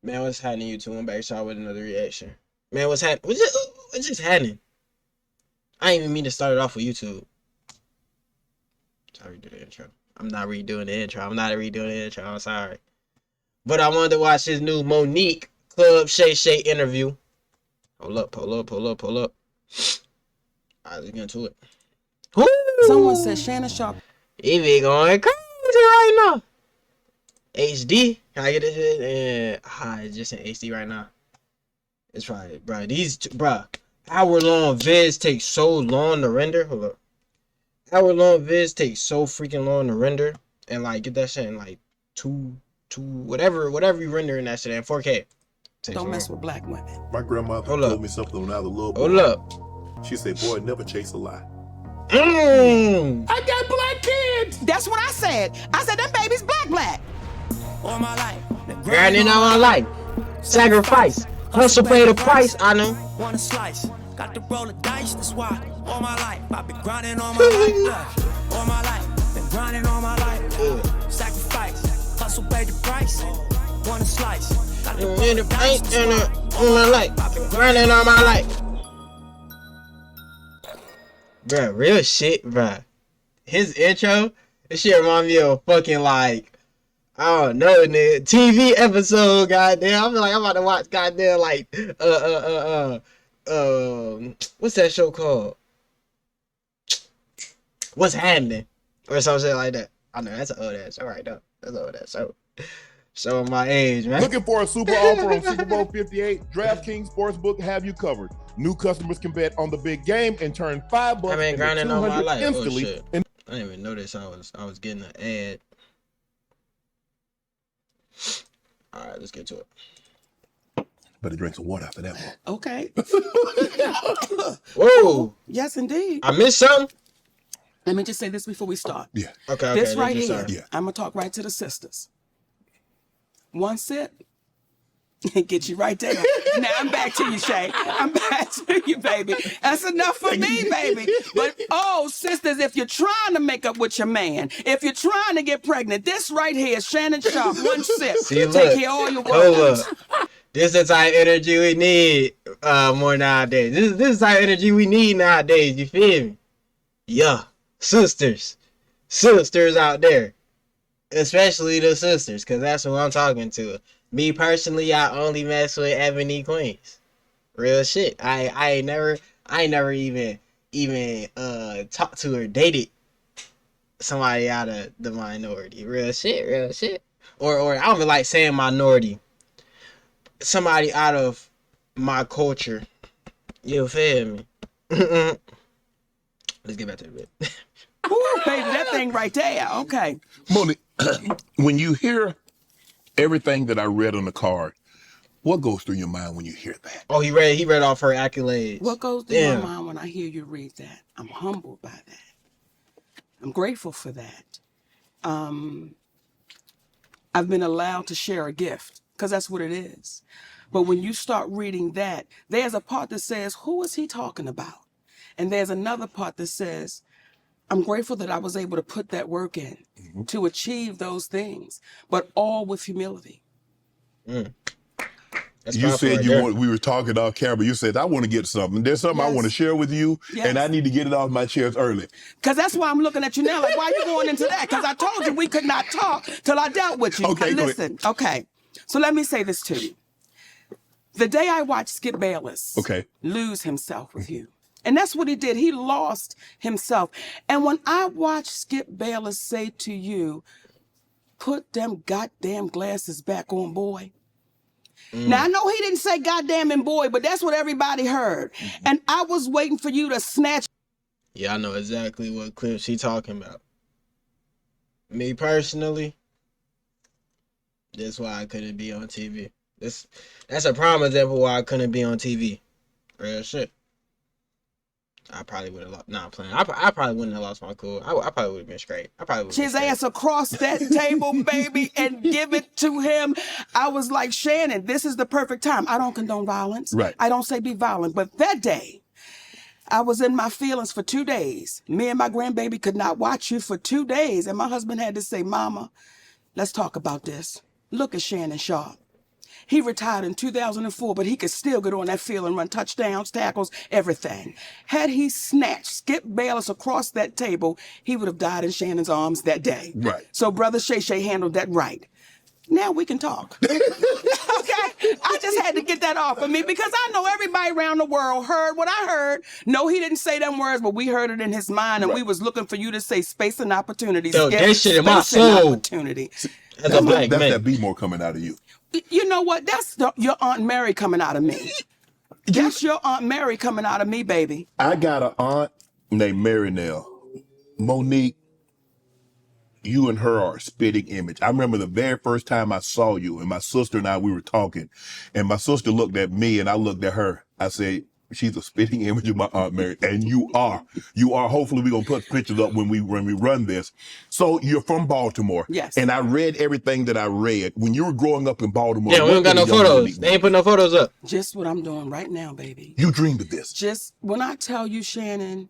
Man, what's happening, YouTube? I'm back with another reaction. Man, what's happening? What's just happening? I didn't even mean to start it off with YouTube. Sorry, redo the intro. I'm not redoing the intro. I'm sorry. But I wanted to watch his new Monique Club Shay Shay interview. Pull up. Alright, let's get into it. Woo! Someone said ShannonSharpe. He be going crazy right now. HD. Can I get this shit? And it's just in HD right now. It's probably, bro. Hour-long vids take so long to render. Hold up. Hour-long vids take so freaking long to render, and like get that shit in like two whatever you render in that shit in 4K. Don't mess with black women. My grandmother told me something when I was a little boy. Hold up. She said, "Boy, never chase a lie." I got black kids. That's what I said. I said that baby's black. All my life, grinding all my life, sacrifice, hustle pay the price. I know. Want a slice? Got to roll the dice. That's why. All my life, I've been grinding all my life. All my life, been grinding all my life. Sacrifice, hustle pay the price. Want a slice? Got to roll the dice. All my life, I've been grinding all my life. Bruh, real shit, bruh. His intro, this shit remind me of fucking like, I don't know, nigga, TV episode, goddamn. I feel like I'm about to watch goddamn like, what's that show called? What's Happening? Or some shit like that. I know, that's an old ass show right there. That's an old ass show. Show my age, man. Looking for a super offer on Super Bowl 58? DraftKings Sportsbook have you covered. New customers can bet on the big game and turn $5 I mean, grinding all my life. instantly. Oh, shit. I didn't even notice I was getting an ad. All right, let's get to it. Better drink some water after that one. Okay. Whoa. Yes, indeed. I missed something. Let me just say this before we start. Yeah. Okay. This right here, Yeah. I'm going to talk right to the sisters. One sip. Get you right there. Now I'm back to you, Shay. I'm back to you, baby. That's enough for me, baby. But, oh, sisters, if you're trying to make up with your man, if you're trying to get pregnant, this right here is ShannonSharpe. One sip. See, look. Take care of all your Hold work. up. This is the type of energy we need more nowadays. This is the type of energy we need nowadays. You feel me? Yeah. Sisters out there. Especially the sisters, because that's who I'm talking to. Me personally, I only mess with ebony queens. Real shit. I ain't never even talked to or dated somebody out of the minority. Real shit. Or I don't even like saying minority. Somebody out of my culture. You feel me? Let's get back to the bit. Ooh, baby, that thing right there. Okay. Monique, when you hear everything that I read on the card, what goes through your mind when you hear that? Oh, he read off her accolades. What goes through my mind when I hear you read that? I'm humbled by that. I'm grateful for that. I've been allowed to share a gift, because that's what it is. But when you start reading that, there's a part that says, who is he talking about? And there's another part that says, I'm grateful that I was able to put that work in to achieve those things, but all with humility. That's You said right you there. want. We were talking off camera. You said I want to get something. There's something I Yes. want to share with you, Yes. and I need to get it off my chest early. Because that's why I'm looking at you now. Like, why are you going into that? Because I told you we could not talk till I dealt with you. Okay, go Listen, okay. So let me say this to you. The day I watched Skip Bayless lose himself with you, and that's what he did. He lost himself. And when I watched Skip Bayless say to you, put them goddamn glasses back on, boy. Now, I know he didn't say goddamn and boy, but that's what everybody heard. And I was waiting for you to snatch. Yeah, I know exactly what clip she talking about. Me personally, that's why I couldn't be on TV. That's a prime example why I couldn't be on TV. Real shit. I probably would have lost. Nah, I'm playing. I probably wouldn't have lost my cool. I probably would have been straight. I probably would His ass across that table, baby, and give it to him. I was like, Shannon, this is the perfect time. I don't condone violence. Right. I don't say be violent. But that day, I was in my feelings for 2 days. Me and my grandbaby could not watch you for 2 days. And my husband had to say, Mama, let's talk about this. Look at ShannonSharpe. He retired in 2004, but he could still get on that field and run touchdowns, tackles, everything. Had he snatched Skip Bayless across that table, he would have died in Shannon's arms that day. Right. So Brother Shay handled that right. Now we can talk. Okay? I just had to get that off of me because I know everybody around the world heard what I heard. No, he didn't say them words, but we heard it in his mind, and we was looking for you to say space and opportunity. Yo, that shit in my soul. Opportunity. As a black That's man. that B more coming out of you. You know what? That's your Aunt Mary coming out of me. That's your Aunt Mary coming out of me, baby. I got an aunt named Mary Nell. Monique, you and her are a spitting image. I remember the very first time I saw you, and my sister and I, we were talking, and my sister looked at me and I looked at her. I said, she's a spitting image of my Aunt Mary. And you are. Hopefully we're going to put pictures up when we run this. So you're from Baltimore. Yes. And I read everything that I read. When you were growing up in Baltimore. Yeah, we don't got no photos. They ain't put no photos up. Just what I'm doing right now, baby. You dreamed of this. Just when I tell you, Shannon,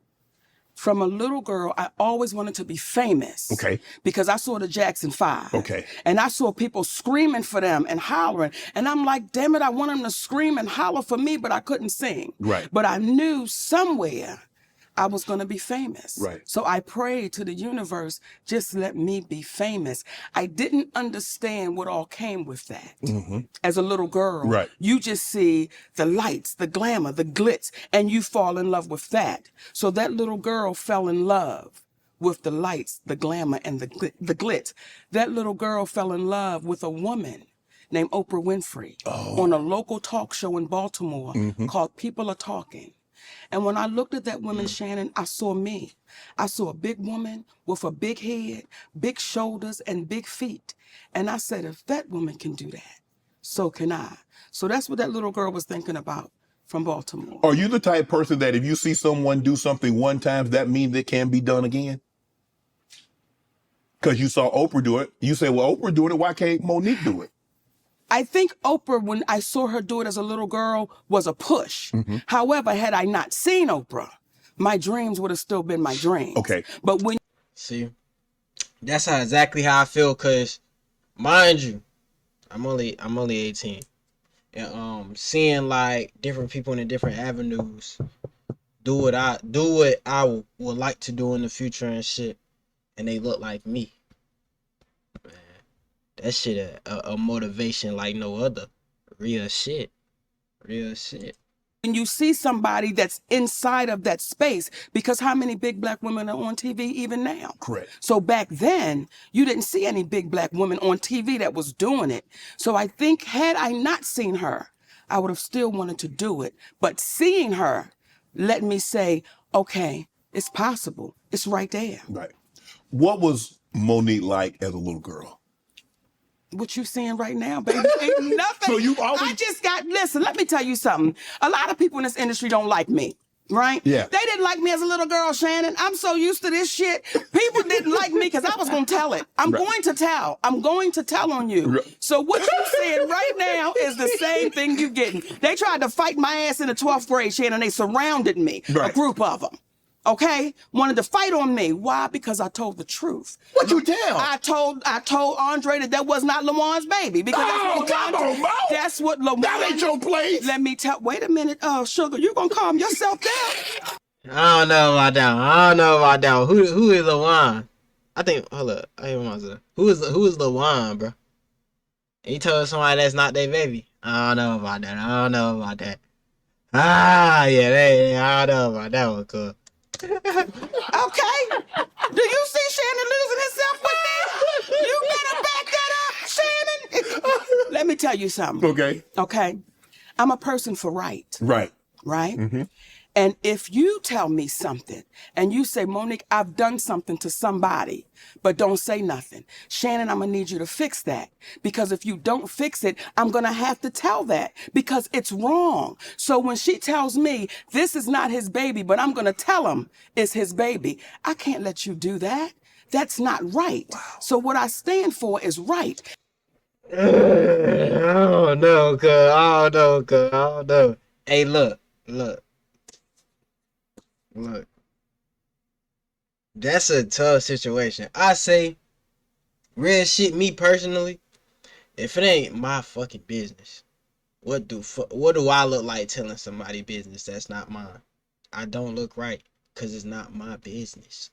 from a little girl, I always wanted to be famous. Okay. Because I saw the Jackson 5. Okay. And I saw people screaming for them and hollering. And I'm like, damn it, I want them to scream and holler for me, but I couldn't sing. Right. But I knew somewhere I was going to be famous. Right. So I prayed to the universe, just let me be famous. I didn't understand what all came with that. Mm-hmm. As a little girl, Right. You just see the lights, the glamour, the glitz, and you fall in love with that. So that little girl fell in love with the lights, the glamour, and the glitz. That little girl fell in love with a woman named Oprah Winfrey on a local talk show in Baltimore called People Are Talking. And when I looked at that woman, Shannon, I saw me. I saw a big woman with a big head, big shoulders, and big feet. And I said, if that woman can do that, so can I. So that's what that little girl was thinking about from Baltimore. Are you the type person that if you see someone do something one time, that means it can be done again? Because you saw Oprah do it. You say, well, Oprah doing it. Why can't Monique do it? I think Oprah, when I saw her do it as a little girl, was a push. However, had I not seen Oprah, my dreams would have still been my dreams. Okay. But when See, that's exactly how I feel. Cause, mind you, I'm only 18, and seeing like different people in the different avenues do what I would like to do in the future and shit, and they look like me. Man, that shit a motivation like no other. Real shit. when you see somebody that's inside of that space, because how many big black women are on TV even now? Correct. So back then, you didn't see any big black women on TV that was doing it. So I think had I not seen her, I would have still wanted to do it. But seeing her let me say, okay, it's possible. It's right there. Right. What was Monique like as a little girl? What you seeing right now, baby, ain't nothing. So you always... I just got, listen, let me tell you something. A lot of people in this industry don't like me, right? Yeah. They didn't like me as a little girl, Shannon. I'm so used to this shit. People didn't like me because I was going to tell it. I'm going to tell. I'm going to tell on you. So what you seeing right now is the same thing you getting. They tried to fight my ass in the 12th grade, Shannon. They surrounded me, a group of them. Okay, wanted to fight on me. Why? Because I told the truth. What you tell? I told Andre that was not Lawan's baby. Because that's what Lawan. That ain't your place. Let me tell. Wait a minute, Sugar. You gonna calm yourself down? I don't know about that. Who is Lawan? I think. Hold up. I hear myself. Who is Lawan, bro? He told somebody that's not their baby. I don't know about that. Ah, yeah, I don't know about that one, cuz. Okay. Do you see Shannon losing himself with that? You better back that up, Shannon. Let me tell you something. Okay. I'm a person for right. Right? Mm-hmm. And if you tell me something and you say, Monique, I've done something to somebody, but don't say nothing. Shannon, I'm going to need you to fix that. Because if you don't fix it, I'm going to have to tell that because it's wrong. So when she tells me this is not his baby, but I'm going to tell him it's his baby, I can't let you do that. That's not right. Wow. So what I stand for is right. I don't know, cuz. Hey, look. That's a tough situation. I say, real shit, me personally, If it ain't my fucking business, what do I look like telling somebody business that's not mine? I don't look right because it's not my business.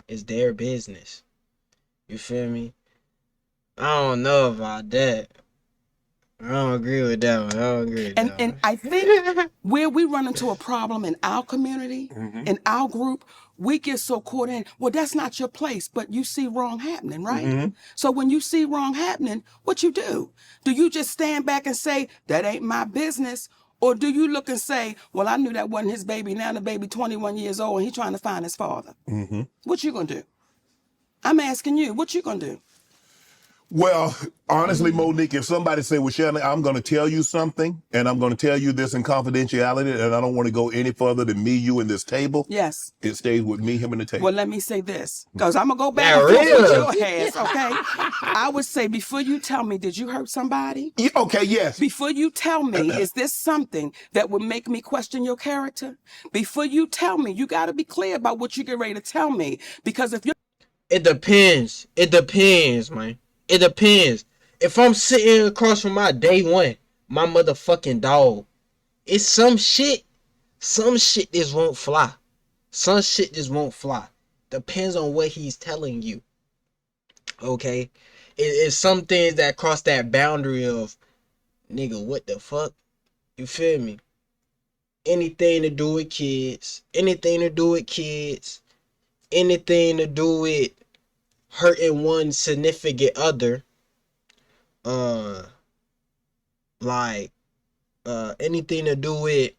It's their business. You feel me? I don't know about that. I don't agree with that one. I don't agree with that one. And I think where we run into a problem in our community, in our group, we get so caught in, well, that's not your place, but you see wrong happening, right? So when you see wrong happening, what you do? Do you just stand back and say, that ain't my business? Or do you look and say, well, I knew that wasn't his baby. Now the baby 21 years old and he's trying to find his father. What you gonna do? I'm asking you, what you gonna do? Well, honestly, Monique, if somebody say, well, Shannon, I'm going to tell you something, and I'm going to tell you this in confidentiality, and I don't want to go any further than me, you, and this table. Yes. It stays with me, him, and the table. Well, let me say this, because I'm going to go back and forth with your ass, okay? I would say, before you tell me, did you hurt somebody? Yeah, okay, yes. Before you tell me, is this something that would make me question your character? Before you tell me, you got to be clear about what you get ready to tell me, because if you're... It depends. It depends, man. It depends. If I'm sitting across from my day one, my motherfucking dog, it's some shit just won't fly. Some shit just won't fly. Depends on what he's telling you. Okay? It's some things that cross that boundary of, nigga, what the fuck? You feel me? Anything to do with kids. Anything to do with kids. Anything to do with hurting one significant other, anything to do with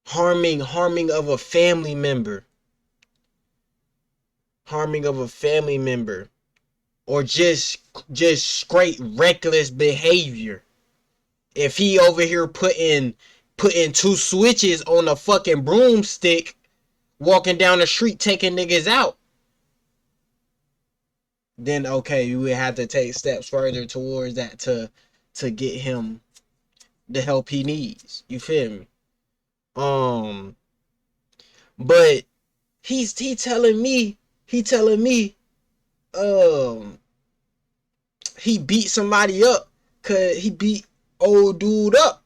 harming of a family member, or just straight reckless behavior. If he over here putting 2 switches on a fucking broomstick, walking down the street taking niggas out, then okay, you would have to take steps further towards that to get him the help he needs. You feel me? But he telling me he beat somebody up, cause he beat old dude up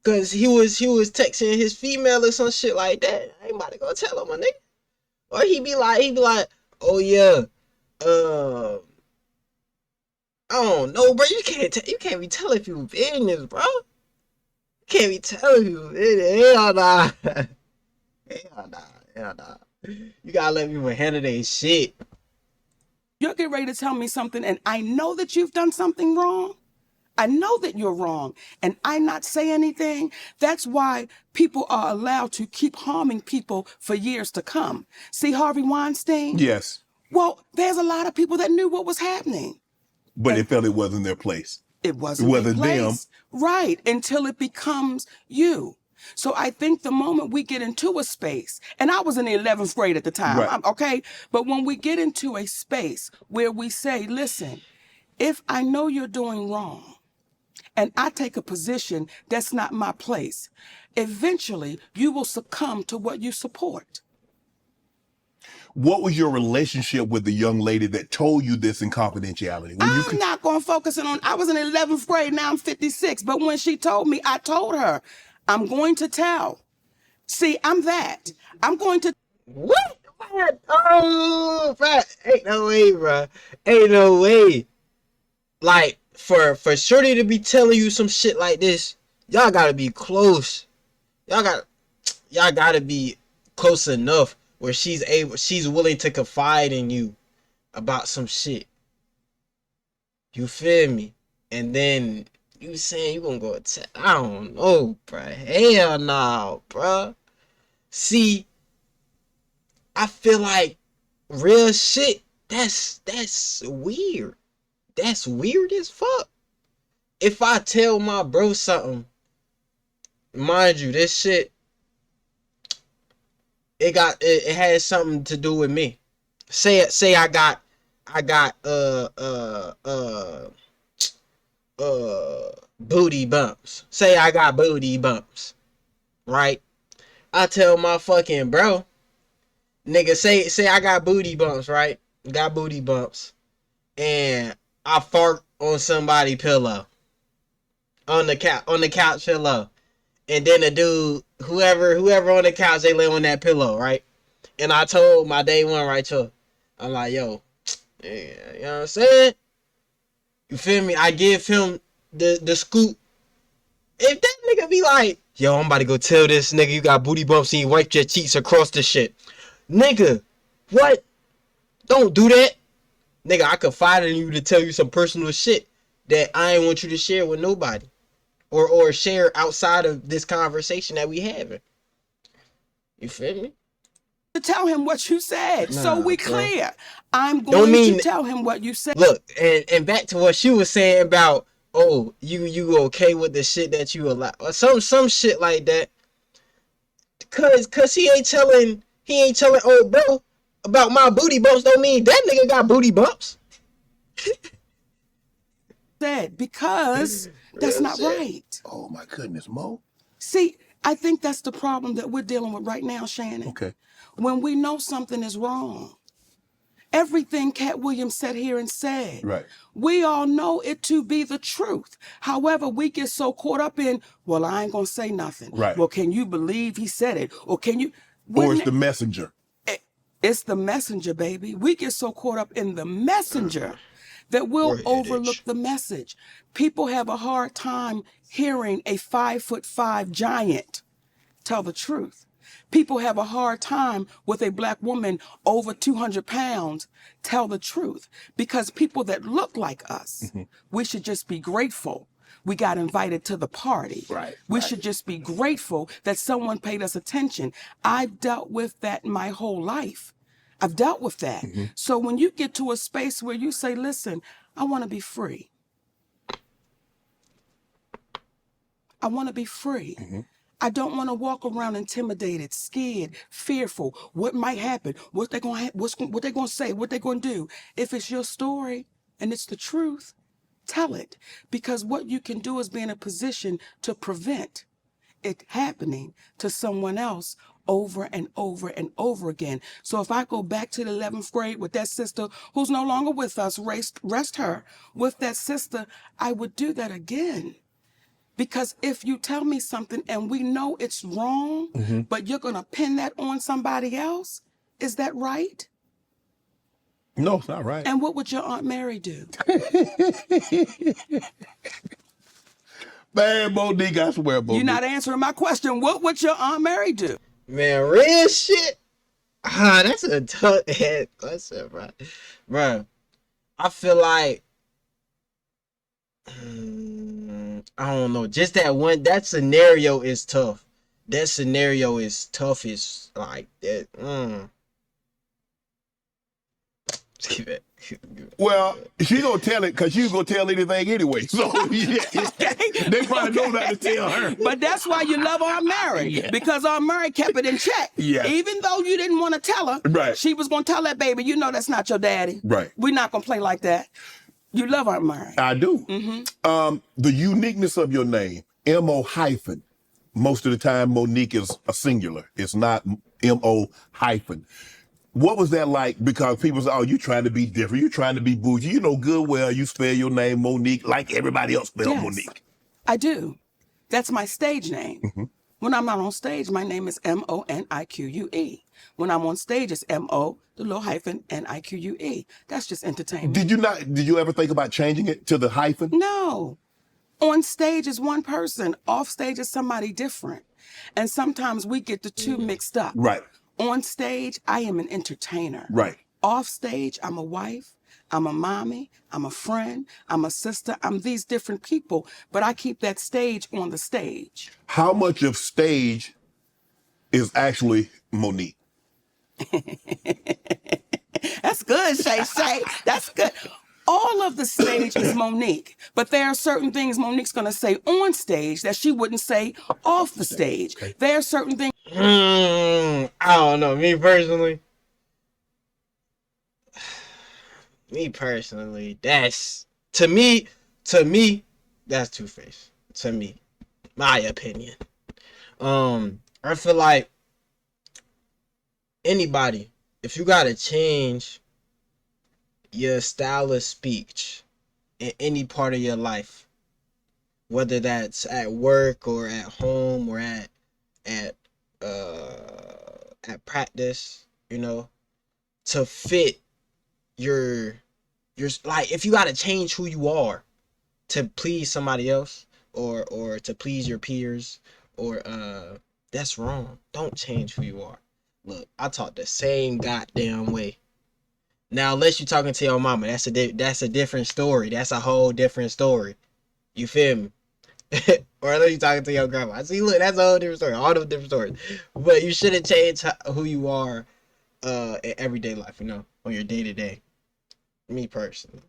cause he was texting his female or some shit like that. I ain't about to go tell him, my nigga. Or he be like, oh yeah, I don't know, bro. You can't be telling people business, bro. You can't be telling people business. Hell nah. Hell nah. You gotta let people handle their shit. You're getting ready to tell me something, and I know that you've done something wrong. I know that you're wrong, and I not say anything. That's why people are allowed to keep harming people for years to come. See Harvey Weinstein? Yes. Well, there's a lot of people that knew what was happening. But they felt it wasn't their place. It wasn't their place. Right, until it becomes you. So I think the moment we get into a space, and I was in the 11th grade at the time, right. Okay? But when we get into a space where we say, listen, if I know you're doing wrong, and I take a position that's not my place, eventually you will succumb to what you support. What was your relationship with the young lady that told you this in confidentiality? I'm not going to focus on, I was in 11th grade, now I'm 56. But when she told me, I told her, I'm going to tell. See, I'm that. I'm going to. What? Oh, ain't no way, bro. Ain't no way. Like, for Shorty to be telling you some shit like this, y'all gotta be close. Y'all gotta be close enough where she's willing to confide in you about some shit. You feel me? And then you saying you gonna go attack? I don't know, bro. Hell no, bro. See, I feel like real shit. That's weird. That's weird as fuck. If I tell my bro something, mind you, this shit, it has something to do with me. Say I got booty bumps. Say I got booty bumps, right? I tell my fucking bro, nigga, say I got booty bumps, right? Got booty bumps, and I fart on somebody's pillow. On the couch pillow. And then the dude, whoever on the couch, they lay on that pillow, right? And I told my day one right to, I'm like, yo, yeah, you know what I'm saying? You feel me? I give him the scoop. If that nigga be like, yo, I'm about to go tell this nigga you got booty bumps and you wiped your cheeks across the shit. Nigga, what? Don't do that. Nigga, I confide in you to tell you some personal shit that I ain't want you to share with nobody. Or share outside of this conversation that we having. You feel me? To tell him what you said. Nah, so we bro. clear. I'm going to tell him what you said. Look, and back to what she was saying about, oh, you okay with the shit that you allow. Or some shit like that. Cause he ain't telling old bro about my booty bumps don't mean that nigga got booty bumps. Because that's not right. Oh my goodness, Mo. See, I think that's the problem that we're dealing with right now, Shannon. Okay. When we know something is wrong. Everything Cat Williams sat here and said. Right. We all know it to be the truth. However, we get so caught up in, well, I ain't gonna say nothing. Right. Well, can you believe he said it? Or can you? Or it's the messenger. It's the messenger, baby. We get so caught up in the messenger that we'll overlook the message. People have a hard time hearing a 5'5" giant tell the truth. People have a hard time with a black woman over 200 pounds tell the truth. Because people that look like us, we should just be grateful we got invited to the party. Right. We should just be grateful that someone paid us attention. I've dealt with that my whole life. I've dealt with that. So when you get to a space where you say, listen, I want to be free. I want to be free. I don't want to walk around intimidated, scared, fearful. What might happen? What they gonna what they gonna say? What they gonna do? If it's your story and it's the truth, tell it. Because what you can do is be in a position to prevent it happening to someone else over and over and over again. So if I go back to the 11th grade with that sister who's no longer with us, rest her with that sister, I would do that again. Because if you tell me something and we know it's wrong, but you're going to pin that on somebody else, is that right? No, it's not right. And what would your Aunt Mary do? Man, Monique, I swear, Monique. You're not answering my question. What would your Aunt Mary do? Man, real shit. That's a tough question, bro. Bro, I feel like I don't know. Just that scenario is tough. That scenario is tough. It's like that. Keep it. Well, she gonna tell it because she's gonna tell anything anyway. So yeah, they probably know not to tell her. But that's why you love Aunt Mary, because Aunt Mary kept it in check. Yeah. Even though you didn't want to tell her, Right. she was gonna tell that baby, you know that's not your daddy. Right. We're not gonna play like that. You love Aunt Mary. I do. The uniqueness of your name, M-O hyphen. Most of the time, Monique is a singular. It's not M-O hyphen. What was that like? Because people say, oh, you trying to be different. You trying to be bougie. You know good well you spell your name Monique like everybody else spell Monique. I do. That's my stage name. When I'm not on stage, my name is M-O-N-I-Q-U-E. When I'm on stage, it's M-O, the little hyphen, N-I-Q-U-E. That's just entertainment. Did you ever think about changing it to the hyphen? No. On stage is one person. Off stage is somebody different. And sometimes we get the two mixed up. Right. On stage, I am an entertainer. Right. Off stage, I'm a wife, I'm a mommy, I'm a friend, I'm a sister, I'm these different people, but I keep that stage on the stage. How much of stage is actually Monique? That's good, Shay. That's good. All of the stage is Monique, but there are certain things Monique's gonna say on stage that she wouldn't say off the stage. There are certain things. I don't know. Me personally, that's to me, that's Two-Face. To me, my opinion. I feel like anybody, if you gotta change your style of speech in any part of your life, whether that's at work or at home or at practice, you know, to fit your like, if you got to change who you are to please somebody else or to please your peers or that's wrong. Don't change who you are. Look, I talk the same goddamn way. Now, unless you're talking to your mama, that's a different story. That's a whole different story. You feel me? Or unless you're talking to your grandma. See, look, that's a whole different story. All those different stories. But you shouldn't change who you are in everyday life, you know, on your day-to-day. Me personally.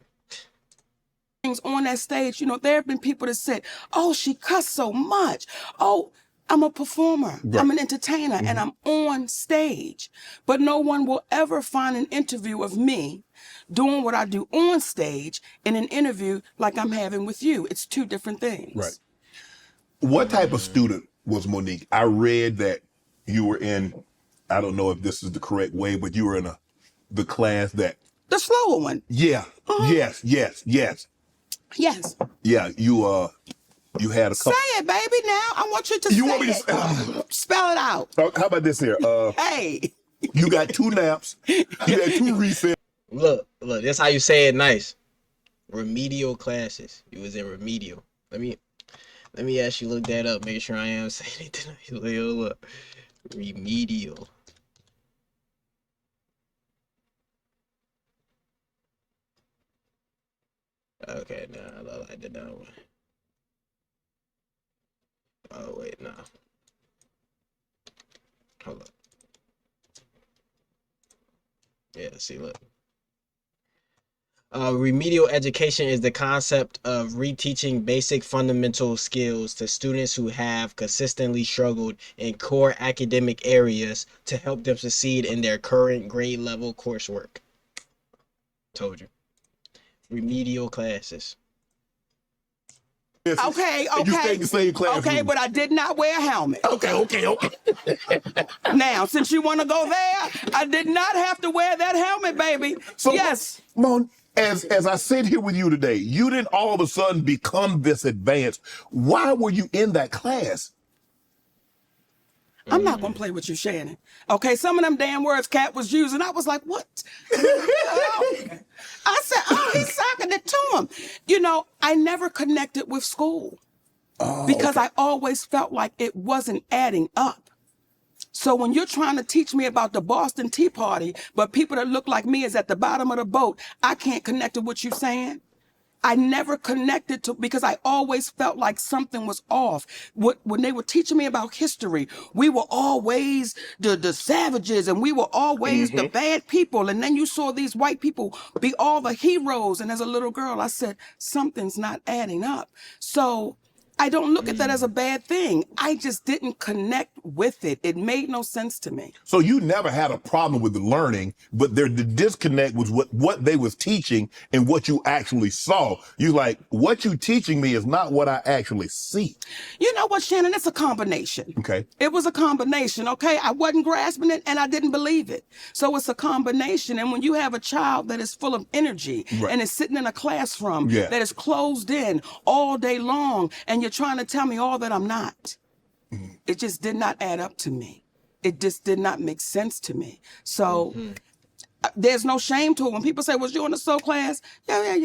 On that stage, you know, there have been people that said, oh, she cussed so much. Oh, I'm a performer. Right. I'm an entertainer, and I'm on stage. But no one will ever find an interview of me doing what I do on stage in an interview like I'm having with you. It's two different things. Right. What type of student was Monique? I read that you were in, I don't know if this is the correct way, but you were in the class that... The slower one. Yeah. Yes. Yes. Yeah, you had a couple... Say it, baby, now. I want you to say it. You want me to... Spell it out. How about this here? Hey. You got 2 naps. You had 2 resets. Look, that's how you say it nice. Remedial classes. You was in remedial. Let me actually look that up, make sure I am saying it. Look. Remedial. Okay, no, I did that one. Oh, wait, no. Hold up. Yeah, see, look. Remedial education is the concept of reteaching basic fundamental skills to students who have consistently struggled in core academic areas to help them succeed in their current grade level coursework. Told you. Remedial classes. Okay. You stayed in the same class. Okay, but I did not wear a helmet. Okay. Now, since you want to go there, I did not have to wear that helmet, baby. So, yes. Mon, as I sit here with you today, you didn't all of a sudden become this advanced. Why were you in that class? I'm not going to play with you, Shannon. Okay, some of them damn words Cat was using, I was like, what? I said, oh, he's sucking it to him. You know, I never connected with school because I always felt like it wasn't adding up. So when you're trying to teach me about the Boston Tea Party, but people that look like me is at the bottom of the boat, I can't connect to what you're saying. I never connected to, because I always felt like something was off. When they were teaching me about history, we were always the savages and we were always the bad people. And then you saw these white people be all the heroes. And as a little girl, I said, something's not adding up. So I don't look at that as a bad thing. I just didn't connect with it. It made no sense to me. So you never had a problem with the learning, but the disconnect was what they was teaching and what you actually saw. You like, what you teaching me is not what I actually see. You know what, Shannon? It's a combination. Okay. It was a combination, okay? I wasn't grasping it and I didn't believe it. So it's a combination. And when you have a child that is full of energy and is sitting in a classroom that is closed in all day long and you're trying to tell me all that I'm not. It just did not add up to me. It just did not make sense to me. So there's no shame to it. When people say, was you in the soul class? Yeah.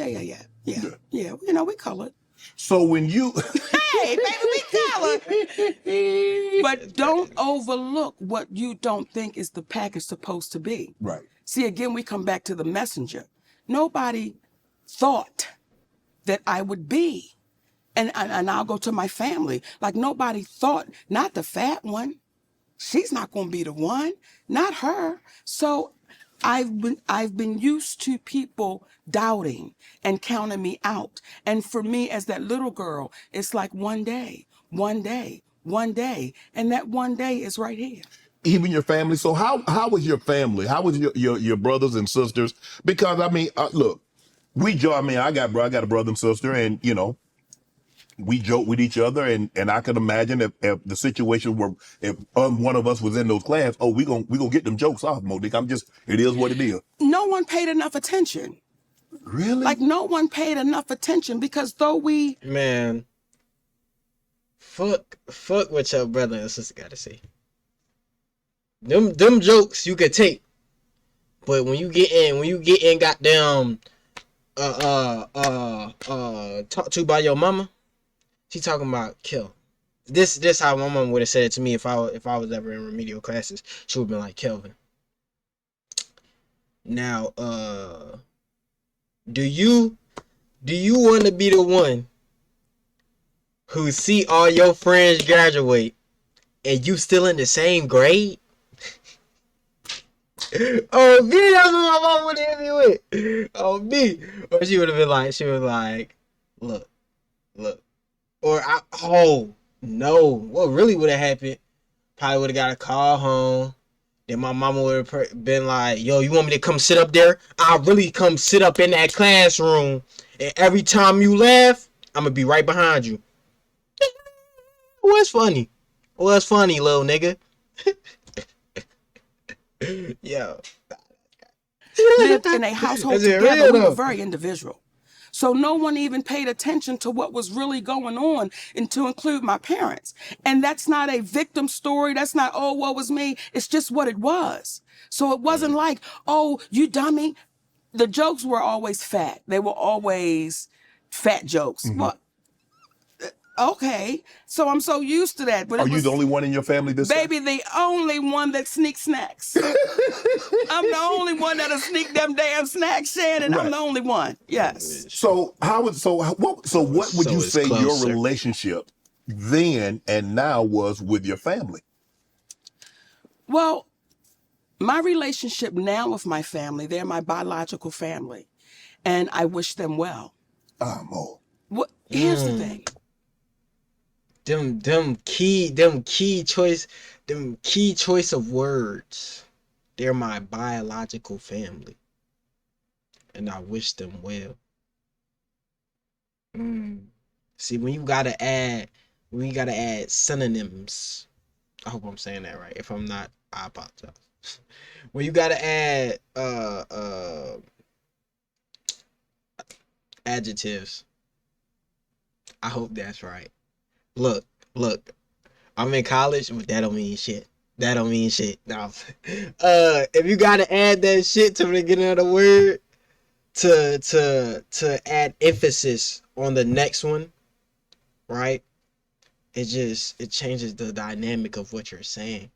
You know, we colored. So when you... Hey, baby, we colored. But don't overlook what you don't think is the package supposed to be. Right. See, again, we come back to the messenger. Nobody thought that I would be. And I'll go to my family. Like nobody thought, not the fat one. She's not going to be the one, not her. So I've been used to people doubting and counting me out. And for me, as that little girl, it's like one day, and that one day is right here. Even your family. So how was your family? How was your brothers and sisters? Because I mean, look, I got a brother and sister, and you know, we joke with each other, and I can imagine if the situation were, if one of us was in those class, we gonna get them jokes off, Monique. It is what it is. No one paid enough attention. Really? Like no one paid enough attention because though we... Man, fuck what your brother and sister gotta say. Them jokes you could take, but when you get in, goddamn, talked to by your mama, she talking about kill. This how my mama would have said it to me if I was ever in remedial classes. She would have been like, Kelvin. Now, do you want to be the one who see all your friends graduate and you still in the same grade? Oh, me, that's what my mom would have hit me with. Oh, me. Or she would have been like, look. Or no. What really would have happened, probably would have got a call home. Then my mama would have been like, yo, you want me to come sit up there? I'll really come sit up in that classroom. And every time you laugh, I'm going to be right behind you. What's funny, little nigga? Yo. Lived in a household together. We were very individual. So no one even paid attention to what was really going on, and to include my parents. And that's not a victim story. That's not, oh, woe was me. It's just what it was. So it wasn't like, oh, you dummy. The jokes were always fat. They were always fat jokes. Mm-hmm. Well, okay. So I'm so used to that. But Are you the only one in your family this baby, the only one that sneaks snacks. I'm the only one that'll sneak them damn snacks, Shannon. Right. I'm the only one. Yes. So what would you say your relationship then and now was with your family? Well, my relationship now with my family, they're my biological family, and I wish them well. What? Here's the thing. Them key choice of words. They're my biological family, and I wish them well. See, when you gotta add synonyms. I hope I'm saying that right. If I'm not, I apologize. When you gotta add adjectives, I hope that's right. Look, I'm in college, but that don't mean shit. No. If you gotta add that shit to the beginning of the word to add emphasis on the next one, right? It changes the dynamic of what you're saying.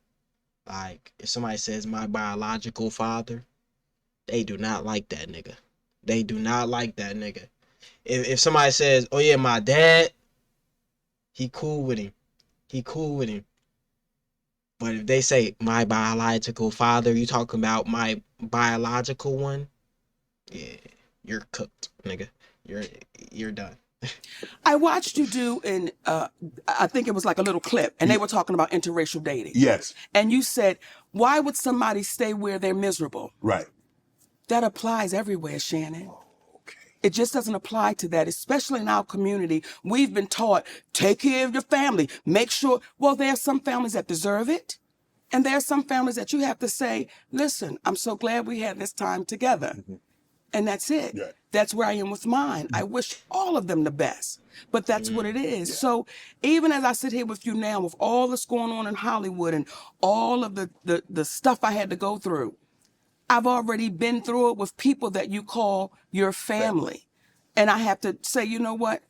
Like, if somebody says my biological father, they do not like that nigga. If somebody says, oh yeah, my dad, he cool with him. But if they say my biological father, you talking about my biological one? Yeah, you're cooked, nigga. You're done. I watched you do I think it was like a little clip, and they were talking about interracial dating. Yes. And you said, why would somebody stay where they're miserable? Right. That applies everywhere, Shannon. Okay. It just doesn't apply to that, especially in our community. We've been taught, take care of your family, make sure. Well, there are some families that deserve it. And there are some families that you have to say, listen, I'm so glad we had this time together. Mm-hmm. And that's it. Yeah. That's where I am with mine. I wish all of them the best, but that's what it is. Yeah. So even as I sit here with you now, with all that's going on in Hollywood and all of the stuff I had to go through, I've already been through it with people that you call your family. And I have to say, you know what?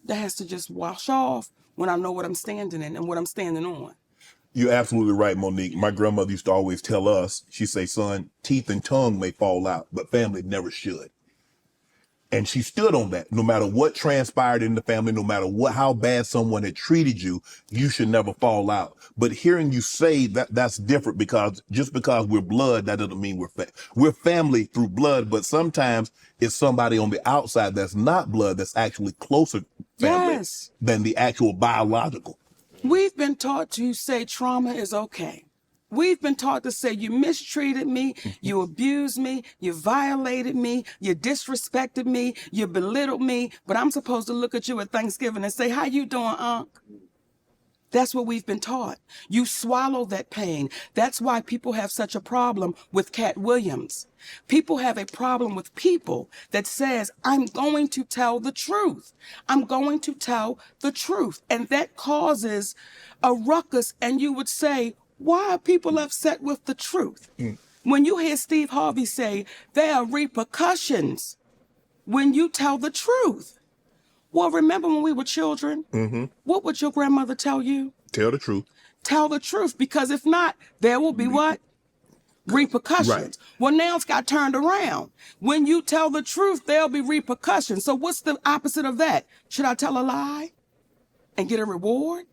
That has to just wash off when I know what I'm standing in and what I'm standing on. You're absolutely right, Monique. My grandmother used to always tell us, she'd say, son, teeth and tongue may fall out, but family never should. And she stood on that. No matter what transpired in the family, no matter how bad someone had treated you, you should never fall out. But hearing you say that's different, because just because we're blood, that doesn't mean we're family through blood. But sometimes it's somebody on the outside that's not blood, that's actually closer family than the actual biological. We've been taught to say trauma is okay. We've been taught to say you mistreated me, you abused me, you violated me, you disrespected me, you belittled me, but I'm supposed to look at you at Thanksgiving and say, how you doing, Unc? That's what we've been taught. You swallow that pain. That's why people have such a problem with Cat Williams. People have a problem with people that says, I'm going to tell the truth. I'm going to tell the truth. And that causes a ruckus. And you would say, why are people upset with the truth? When you hear Steve Harvey say, there are repercussions when you tell the truth. Well, remember when we were children? What would your grandmother tell you? Tell the truth. Tell the truth, because if not, there will be what? Repercussions. Right. Well, now it's got turned around. When you tell the truth, there'll be repercussions. So what's the opposite of that? Should I tell a lie and get a reward?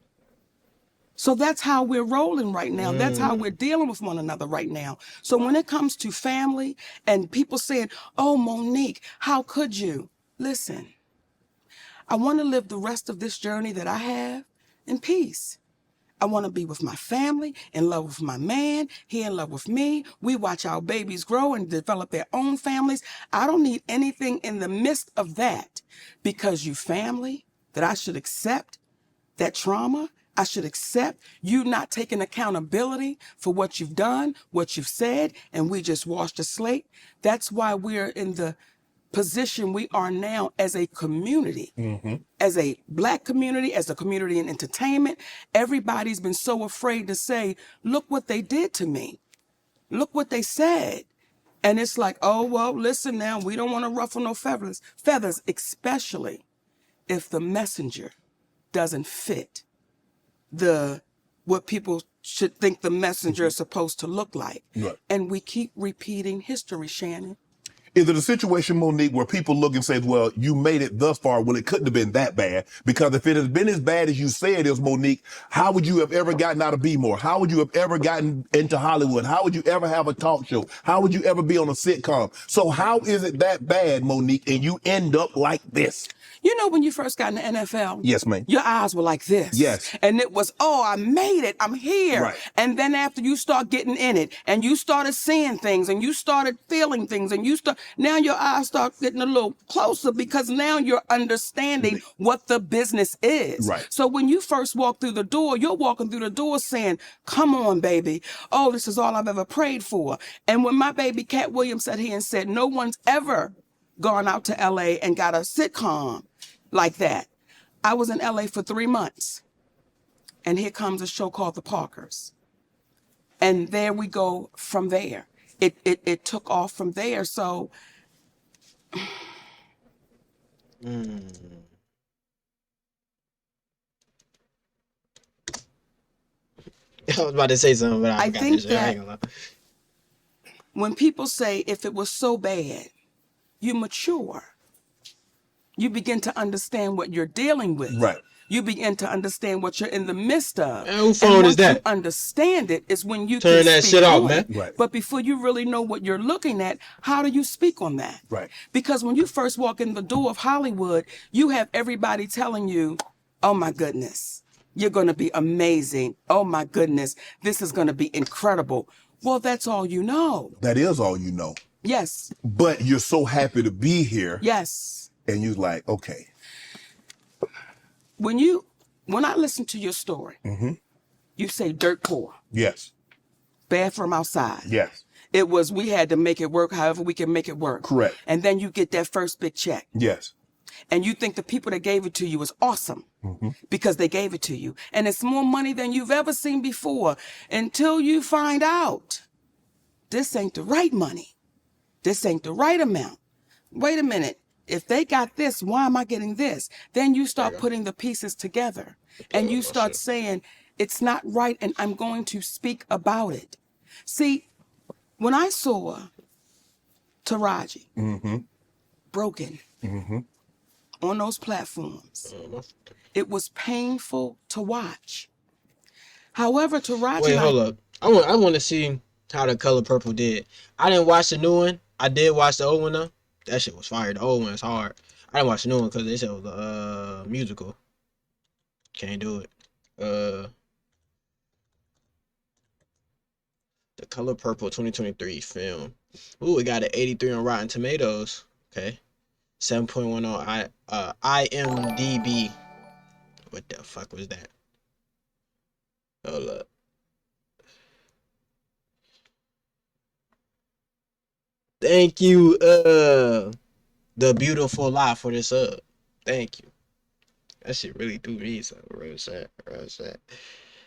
So that's how we're rolling right now. That's how we're dealing with one another right now. So when it comes to family and people saying, oh, Monique, how could you? Listen, I want to live the rest of this journey that I have in peace. I want to be with my family, in love with my man, he in love with me. We watch our babies grow and develop their own families. I don't need anything in the midst of that, because you family, that I should accept that trauma. I should accept you not taking accountability for what you've done, what you've said, and we just washed the slate. That's why we're in the position we are now as a community, as a Black community, as a community in entertainment. Everybody's been so afraid to say, look what they did to me. Look what they said. And it's like, oh, well, listen now, we don't want to ruffle no feathers, especially if the messenger doesn't fit what people should think the messenger is supposed to look like. Right. And we keep repeating history, Shannon. Is it a situation, Monique, where people look and say, well, you made it thus far? Well, it couldn't have been that bad, because if it has been as bad as you say it is, Monique, how would you have ever gotten out of B-More? How would you have ever gotten into Hollywood? How would you ever have a talk show? How would you ever be on a sitcom? So how is it that bad, Monique, and you end up like this? You know, when you first got in the NFL, Yes, ma'am. your eyes were like this. Yes. And it was, oh, I made it. I'm here. Right. And then after you start getting in it and you started seeing things and you started feeling things and now your eyes start getting a little closer, because now you're understanding what the business is. Right. So when you first walk through the door, you're walking through the door saying, come on, baby. Oh, this is all I've ever prayed for. And when my baby Cat Williams sat here and said, no one's ever gone out to LA and got a sitcom like that. I was in LA for 3 months, and here comes a show called The Parkers. And there we go from there. It took off from there. So I was about to say something, but I forgot think this shit. I ain't that gonna lie. when people say, if it was so bad, you mature. You begin to understand what you're dealing with. Right. You begin to understand what you're in the midst of. Man, whose phone is that? You understand it is when you Turn can that speak shit off, on man. it. Right. But before you really know what you're looking at, how do you speak on that? Right. Because when you first walk in the door of Hollywood, you have everybody telling you, oh my goodness, you're going to be amazing. Oh my goodness, this is going to be incredible. Well, that's all you know. That is all you know. Yes. But you're so happy to be here. Yes. And you're like, okay. When I listen to your story, you say dirt poor, Yes. bathroom outside. Yes. It was, we had to make it work however we can make it work. Correct. And then you get that first big check. Yes. And you think the people that gave it to you is awesome because they gave it to you. And it's more money than you've ever seen before, until you find out this ain't the right money. This ain't the right amount. Wait a minute. If they got this, why am I getting this? Then you start putting the pieces together and you start saying, it's not right, and I'm going to speak about it. See, when I saw Taraji broken on those platforms, it was painful to watch. However, Taraji... Wait, hold up. I want to see how The Color Purple did. I didn't watch the new one. I did watch the old one, though. That shit was fire. The old one is hard. I didn't watch the new one because they said it was a musical. Can't do it. The Color Purple 2023 film. Ooh, it got an 83 on Rotten Tomatoes. Okay. 7.1 on IMDb. What the fuck was that? Hold up. Thank you, The Beautiful Lie for this Thank you. That shit really do me something. Real sad.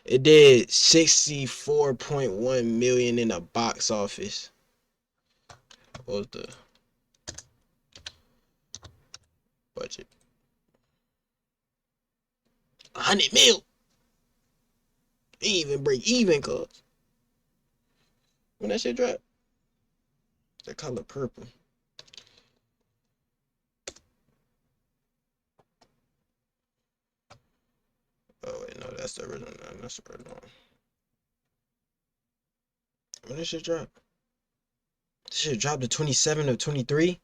It did 64.1 million in the box office. What was the budget? 100 mil. Ain't even break even, cuz. When that shit dropped. The color purple. Oh wait, no, that's the original. That's the original one. When this shit drop? This shit dropped to 27 of 23.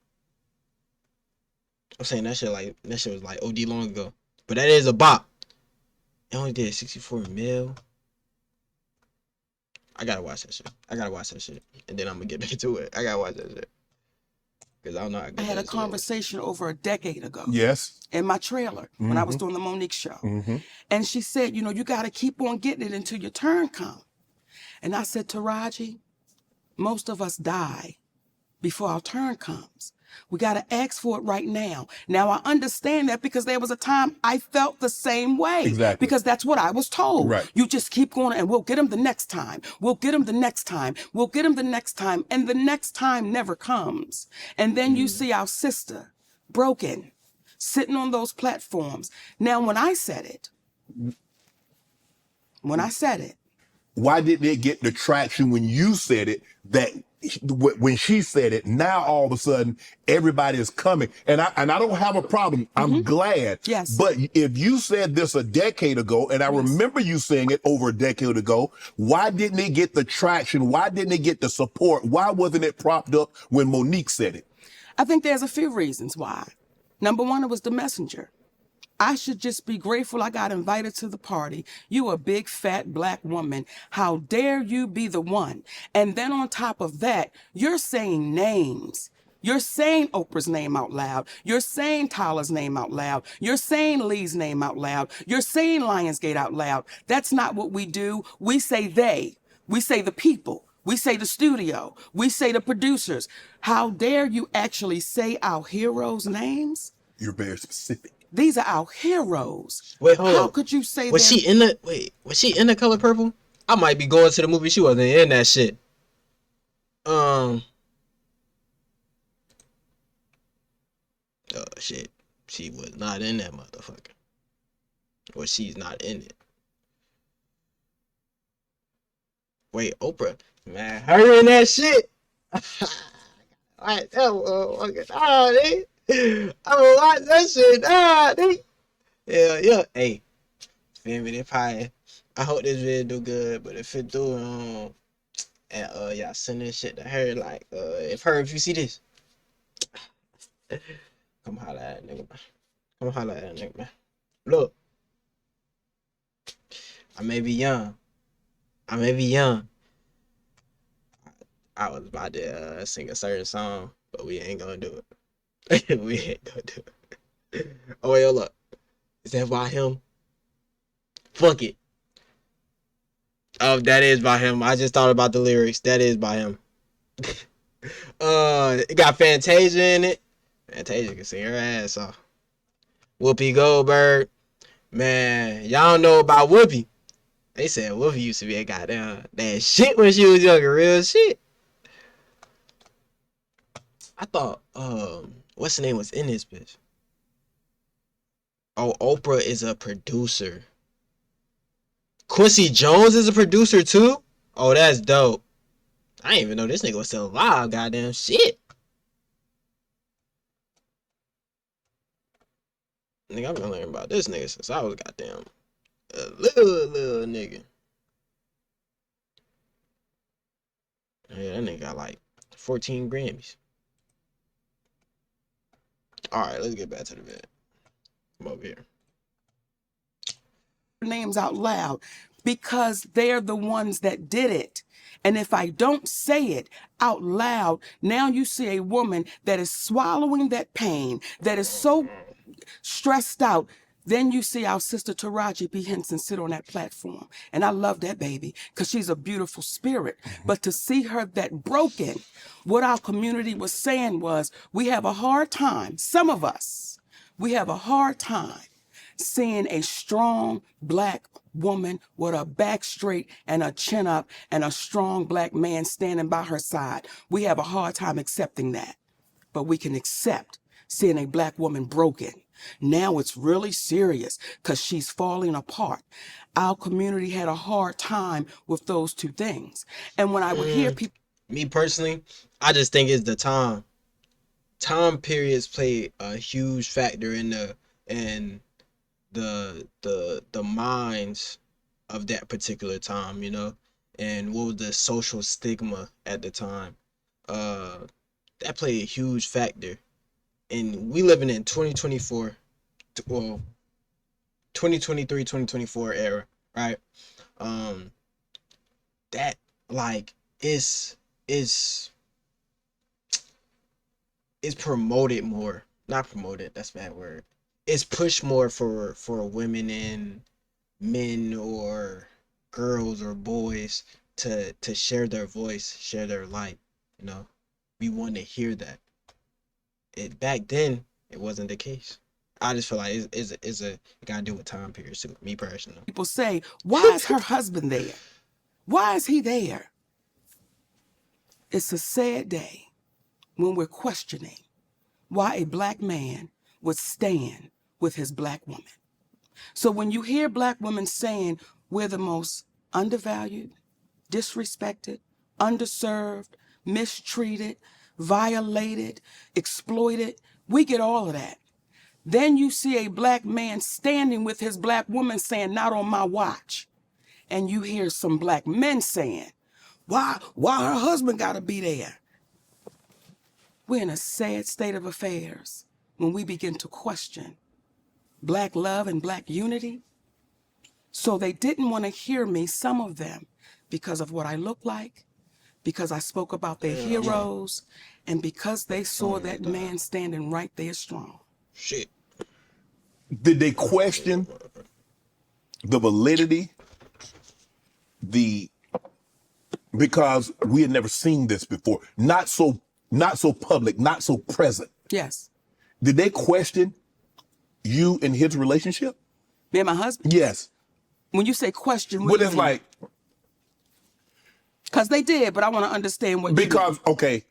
I'm saying that shit was like OD long ago. But that is a bop. It only did 64 mil. I gotta watch that shit. And then I'm gonna get back to it. I gotta watch that shit. Because I don't know how good I had a that shit is. conversation over a decade ago. Yes. In my trailer when I was doing the Monique show. And she said, you know, you got to keep on getting it until your turn comes. And I said, Taraji, most of us die before our turn comes. We got to ask for it right now. Now, I understand that because there was a time I felt the same way. Exactly. Because that's what I was told. Right. You just keep going and we'll get them the next time. We'll get them the next time. We'll get them the next time. And the next time never comes. And then you see our sister, broken, sitting on those platforms. Now, when I said it, why didn't it get the traction when you said it that when she said it? Now all of a sudden everybody is coming, and I don't have a problem. I'm glad. Yes. But if you said this a decade ago, and I remember you saying it over a decade ago, why didn't it get the traction? Why didn't it get the support? Why wasn't it propped up when Monique said it? I think there's a few reasons why. Number one, it was the messenger. I should just be grateful I got invited to the party. You a big, fat, black woman. How dare you be the one? And then on top of that, you're saying names. You're saying Oprah's name out loud. You're saying Tyler's name out loud. You're saying Lee's name out loud. You're saying Lionsgate out loud. That's not what we do. We say they. We say the people. We say the studio. We say the producers. How dare you actually say our heroes' names? You're very specific. These are our heroes. Wait, hold How on. could you say Was she in the Color Purple? I might be going to the movie. She wasn't in that shit. Oh shit. She was not in that motherfucker. Or she's not in it. Wait, Oprah. Man, her in that shit. Alright, that motherfucker. Nigga. I'm gonna watch that shit. Nigga. Yeah. Hey, feel me? They probably. I hope this video do good, but if it do, and y'all send this shit to her, like, if you see this, come holla at that nigga, man. Look, I may be young. I was about to sing a certain song, but we ain't gonna do it. Oh wait, hold up. Is that by him? Fuck it. Oh, that is by him. I just thought about the lyrics. That is by him. It got Fantasia in it. Fantasia can sing her ass off. Whoopi Goldberg. Man, y'all know about Whoopi. They said Whoopi used to be a goddamn that shit when she was younger. Real shit. I thought, what's the name was in this bitch? Oh, Oprah is a producer. Quincy Jones is a producer too? Oh, that's dope. I didn't even know this nigga was still alive. Goddamn shit. Nigga, I've been learning about this nigga since I was goddamn a little nigga. Yeah, that nigga got like 14 Grammys. Alright, let's get back to the vid. Come over here. Names out loud because they're the ones that did it. And if I don't say it out loud, now you see a woman that is swallowing that pain, that is so stressed out, Then you see our sister Taraji P. Henson sit on that platform. And I love that baby because she's a beautiful spirit. But to see her that broken, what our community was saying was, we have a hard time, some of us, we have a hard time seeing a strong black woman with her back straight and a chin up and a strong black man standing by her side. We have a hard time accepting that. But we can accept seeing a black woman broken. Now it's really serious because she's falling apart. Our community had a hard time with those two things. And when I would hear people... Me personally, I just think it's the time. Time periods play a huge factor in the minds of that particular time, you know? And what was the social stigma at the time? That played a huge factor. And we living in 2024, well, 2023, 2024 era, right? That like is promoted more. Not promoted, that's a bad word. It's pushed more for women and men or girls or boys to share their voice, share their light, you know? We want to hear that. Back then, it wasn't the case. I just feel like it got to do with time periods too, me personally. People say, why is her husband there? Why is he there? It's a sad day when we're questioning why a black man would stand with his black woman. So when you hear black women saying we're the most undervalued, disrespected, underserved, mistreated, violated, exploited, we get all of that. Then you see a black man standing with his black woman saying, not on my watch. And you hear some black men saying, why her husband gotta be there? We're in a sad state of affairs when we begin to question black love and black unity. So they didn't want to hear me, some of them, because of what I look like, because I spoke about their heroes, and because they saw that man standing right there strong. Shit. Did they question the validity? Because we had never seen this before. Not so public, not so present. Yes. Did they question you and his relationship? Me and my husband? Yes. When you say question, what it's like? Because they did, but I want to understand what okay.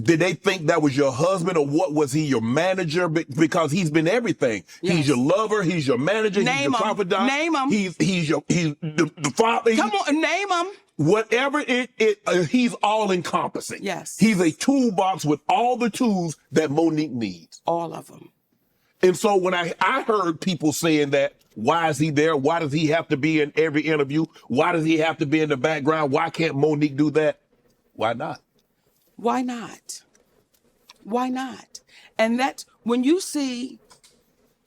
Did they think that was your husband, or what was he, your manager? Because he's been everything. Yes. He's your lover. He's your manager. Name he's your confidant. Name him. He's the father. Come on, name him. Whatever he's all encompassing. Yes. He's a toolbox with all the tools that Monique needs. All of them. And so when I heard people saying that, why is he there? Why does he have to be in every interview? Why does he have to be in the background? Why can't Monique do that? Why not? Why not? Why not? And that's when you see,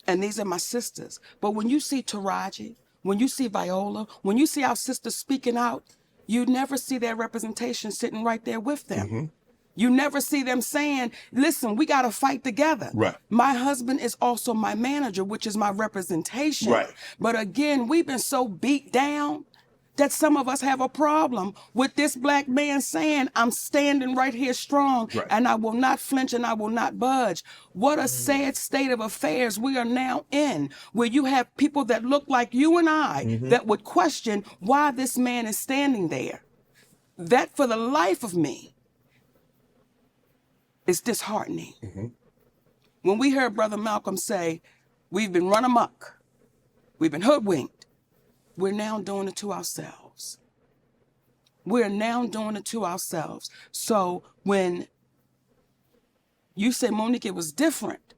and these are my sisters, but when you see Taraji, when you see Viola, when you see our sisters speaking out, you never see their representation sitting right there with them. Mm-hmm. You never see them saying, listen, we got to fight together. Right. My husband is also my manager, which is my representation. Right. But again, we've been so beat down that some of us have a problem with this black man saying, I'm standing right here strong, right, and I will not flinch and I will not budge. What a sad state of affairs we are now in, where you have people that look like you and I that would question why this man is standing there. That, for the life of me, is disheartening. When we heard Brother Malcolm say, we've been run amok, we've been hoodwinked, we're now doing it to ourselves. We're now doing it to ourselves. So when you say, Monique, it was different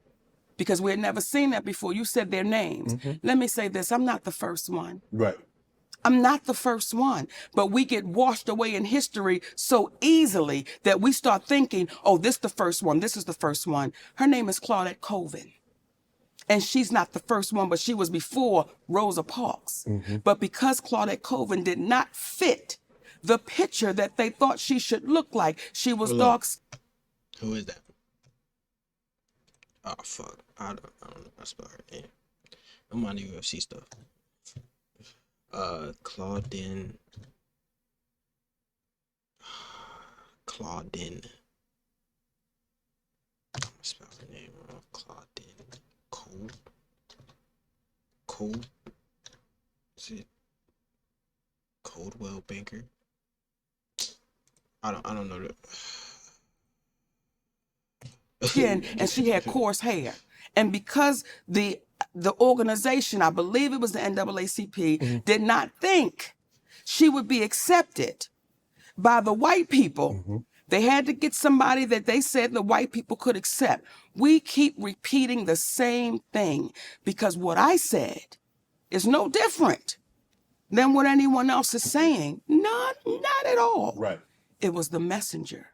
because we had never seen that before, you said their names. Let me say this, I'm not the first one. Right. I'm not the first one, but we get washed away in history so easily that we start thinking, oh, this is the first one, this is the first one. Her name is Claudette Colvin. And she's not the first one, but she was before Rosa Parks. But because Claudette Colvin did not fit the picture that they thought she should look like, she was dark. Who is that? Oh, fuck. I don't know. I spell her name. I'm on the UFC stuff. Claudine. I'm spell her name wrong. Claudine. Cole. Is it Coldwell Banker? I don't know that. And she had coarse hair. And because the organization, I believe it was the NAACP, did not think she would be accepted by the white people, they had to get somebody that they said the white people could accept. We keep repeating the same thing because what I said is no different than what anyone else is saying. Not at all. Right. It was the messenger.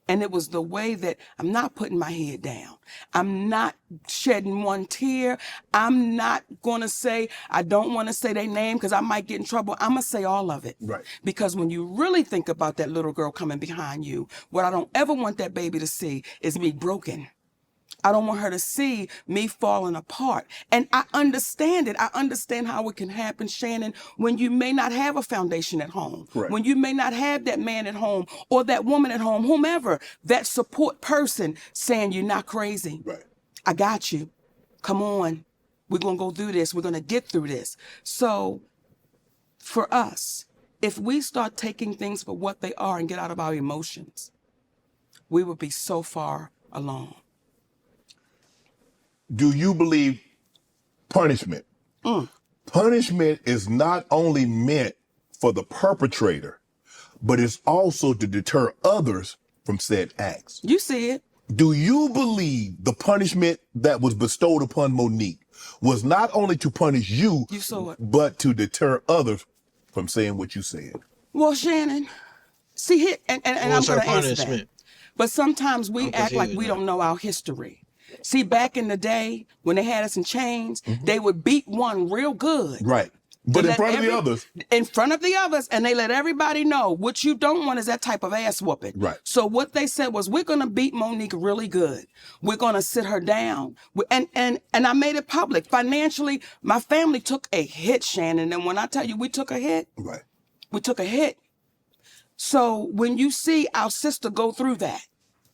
And it was the way that I'm not putting my head down. I'm not shedding one tear. I'm not going to say, I don't want to say their name because I might get in trouble. I'm going to say all of it. Right. Because when you really think about that little girl coming behind you, what I don't ever want that baby to see is me broken. I don't want her to see me falling apart. And I understand it. I understand how it can happen, Shannon, when you may not have a foundation at home, Correct. When you may not have that man at home or that woman at home, whomever, that support person saying you're not crazy. Right. I got you. Come on. We're going to go through this. We're going to get through this. So for us, if we start taking things for what they are and get out of our emotions, we will be so far along. Do you believe punishment? Punishment is not only meant for the perpetrator, but it's also to deter others from said acts. You see it. Do you believe the punishment that was bestowed upon Monique was not only to punish you, saw it, but to deter others from saying what you said? Well, Shannon, see, and I'm going to answer that. Punishment? But sometimes we I'm act like confused we now. don't know our history. See, back in the day when they had us in chains, they would beat one real good. Right. But They in let front of the others. In front of the others, and they let everybody know what you don't want is that type of ass whooping. Right. So what they said was, we're going to beat Monique really good. We're going to sit her down. And I made it public. Financially, my family took a hit, Shannon. And when I tell you we took a hit, Right. we took a hit. So when you see our sister go through that,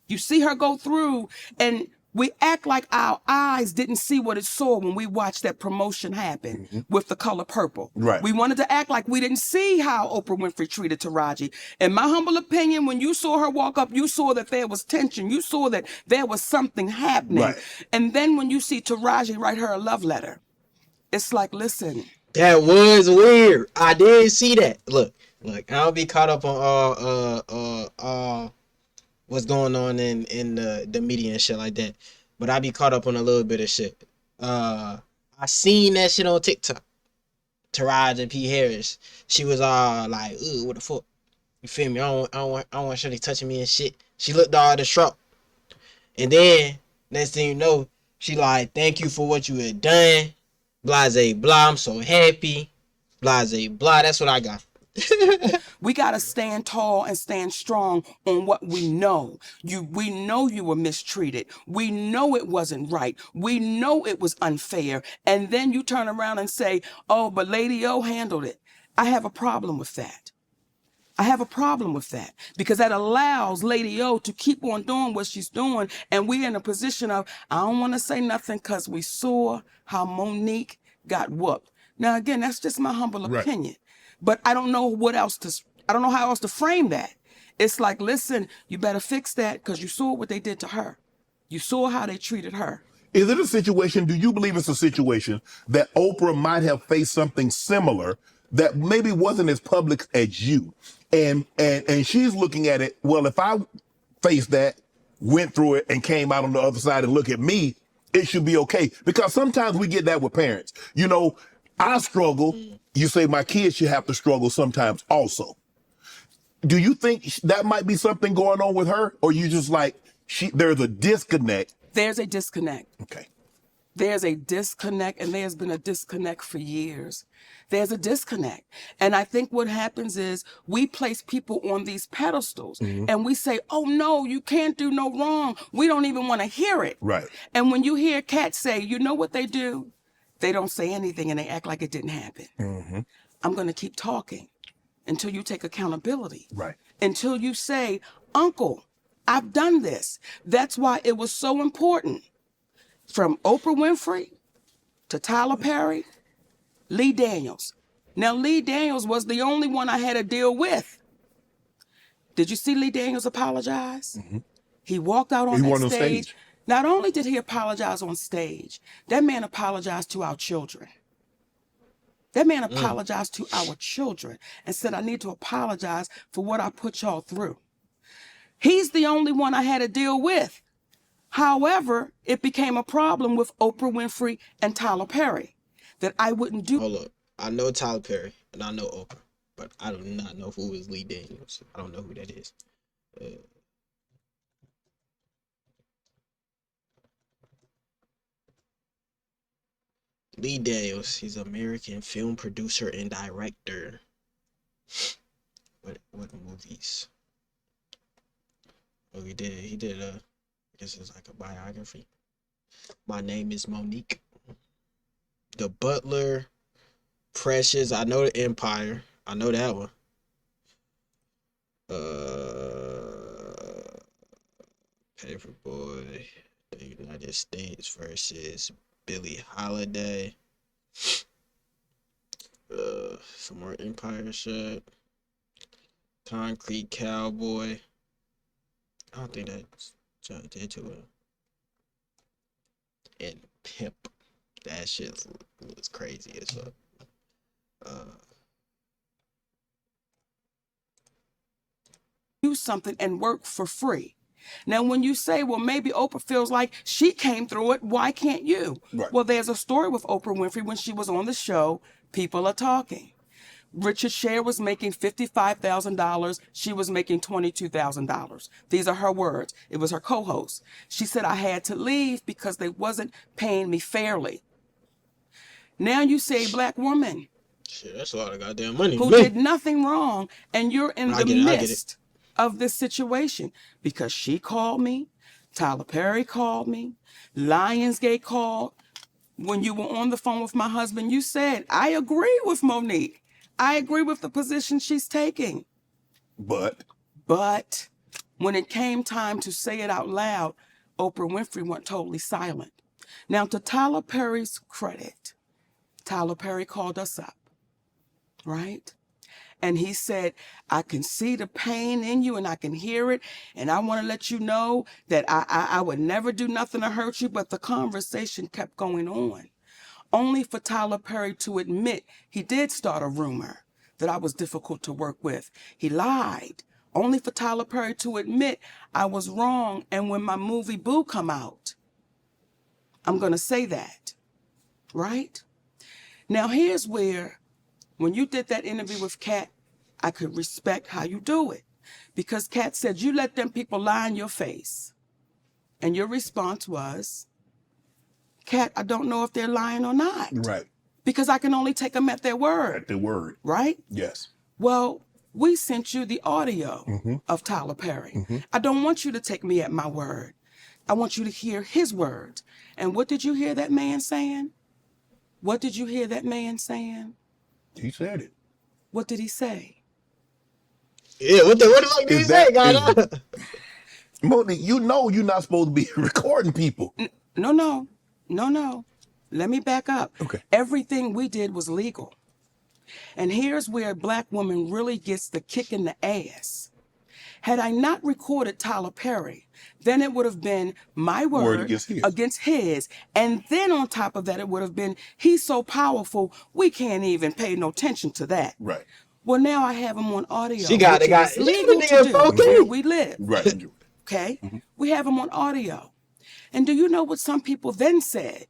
you see her go through, and we act like our eyes didn't see what it saw when we watched that promotion happen with the color purple. Right. We wanted to act like we didn't see how Oprah Winfrey treated Taraji. In my humble opinion, when you saw her walk up, you saw that there was tension. You saw that there was something happening. Right. And then when you see Taraji write her a love letter, it's like, listen. That was weird. I did see that. Look, I don't be caught up on what's going on in the media and shit like that. But I be caught up on a little bit of shit. I seen that shit on TikTok. Taraji and P. Harris. She was all like, "Ooh, what the fuck?" You feel me? I don't want Shorty touching me and shit. She looked all distraught. And then next thing you know, she like, "Thank you for what you had done." Blase blah. I'm so happy. Blase blah. That's what I got. We got to stand tall and stand strong on what we know. We know you were mistreated. We know it wasn't right. We know it was unfair. And then you turn around and say, oh, but Lady O handled it. I have a problem with that. I have a problem with that because that allows Lady O to keep on doing what she's doing. And we're in a position of, I don't want to say nothing because we saw how Monique got whooped. Now, again, that's just my humble opinion. But I don't know I don't know how else to frame that. It's like, listen, you better fix that because you saw what they did to her. You saw how they treated her. Is it a situation, do you believe it's a situation that Oprah might have faced something similar that maybe wasn't as public as you? And she's looking at it, well, if I faced that, went through it, and came out on the other side and look at me, it should be okay. Because sometimes we get that with parents. You know, I struggle. You say my kids should have to struggle sometimes also. Do you think that might be something going on with her? Or you just like, there's a disconnect? There's a disconnect. Okay. There's a disconnect, and there's been a disconnect for years. There's a disconnect. And I think what happens is we place people on these pedestals and we say, oh, no, you can't do no wrong. We don't even want to hear it. Right. And when you hear cats say, you know what they do? They don't say anything and they act like it didn't happen. Mm-hmm. I'm going to keep talking until you take accountability. Right. Until you say, Uncle, I've done this. That's why it was so important. From Oprah Winfrey to Tyler Perry, Lee Daniels. Now, Lee Daniels was the only one I had to deal with. Did you see Lee Daniels apologize? Mm-hmm. He walked out on He that went on stage. stage. Not only did he apologize on stage, that man apologized to our children. That man apologized to our children and said, I need to apologize for what I put y'all through. He's the only one I had to deal with. However, it became a problem with Oprah Winfrey and Tyler Perry that I wouldn't do. Hold up. I know Tyler Perry and I know Oprah, but I do not know who is Lee Daniels. I don't know who that is. Lee Daniels, he's an American film producer and director. What movies? Oh, he did I guess it's like a biography. My Name is Monique. The Butler, Precious, I know the Empire. I know that one. Paperboy, the United States versus Billie Holiday. Some more Empire shit. Concrete Cowboy. I don't think that's John did to it. And Pimp. That shit was crazy as fuck. Do something and work for free. Now, when you say, well, maybe Oprah feels like she came through it, why can't you? Right. Well, there's a story with Oprah Winfrey when she was on the show, People Are Talking. Richard Sher was making $55,000. She was making $22,000. These are her words. It was her co-host. She said, I had to leave because they wasn't paying me fairly. Now you say a black woman Shit, that's a lot of goddamn money. who did nothing wrong, and you're in I the get it. midst of this situation because she called me, Tyler Perry called me, Lionsgate called. When you were on the phone with my husband, you said, I agree with Monique. I agree with the position she's taking. But when it came time to say it out loud, Oprah Winfrey went totally silent. Now, to Tyler Perry's credit, Tyler Perry called us up, right? And he said, I can see the pain in you and I can hear it. And I want to let you know that I would never do nothing to hurt you. But the conversation kept going on. Only for Tyler Perry to admit he did start a rumor that I was difficult to work with. He lied. Only for Tyler Perry to admit I was wrong. And when my movie Boo come out, I'm going to say that, right? Now, here's where, when you did that interview with Kat, I could respect how you do it. Because Kat said, you let them people lie in your face. And your response was, Kat, I don't know if they're lying or not. right. Because I can only take them at their word. At the word. Right? Yes. Well, we sent you the audio of Tyler Perry. I don't want you to take me at my word. I want you to hear his words. And what did you hear that man saying? What did you hear that man saying? He said it. What did he say? Yeah, what the fuck did he say, guys? Monique, you know you're not supposed to be recording people. No. Let me back up. Okay. Everything we did was legal. And here's where a black woman really gets the kick in the ass. Had I not recorded Tyler Perry, then it would have been my word against his. And then on top of that, it would have been, he's so powerful, we can't even pay no attention to that. Right. Well, now I have him on audio. She got it. It's legal to do where we live. Right. Okay? We have him on audio. And do you know what some people then said?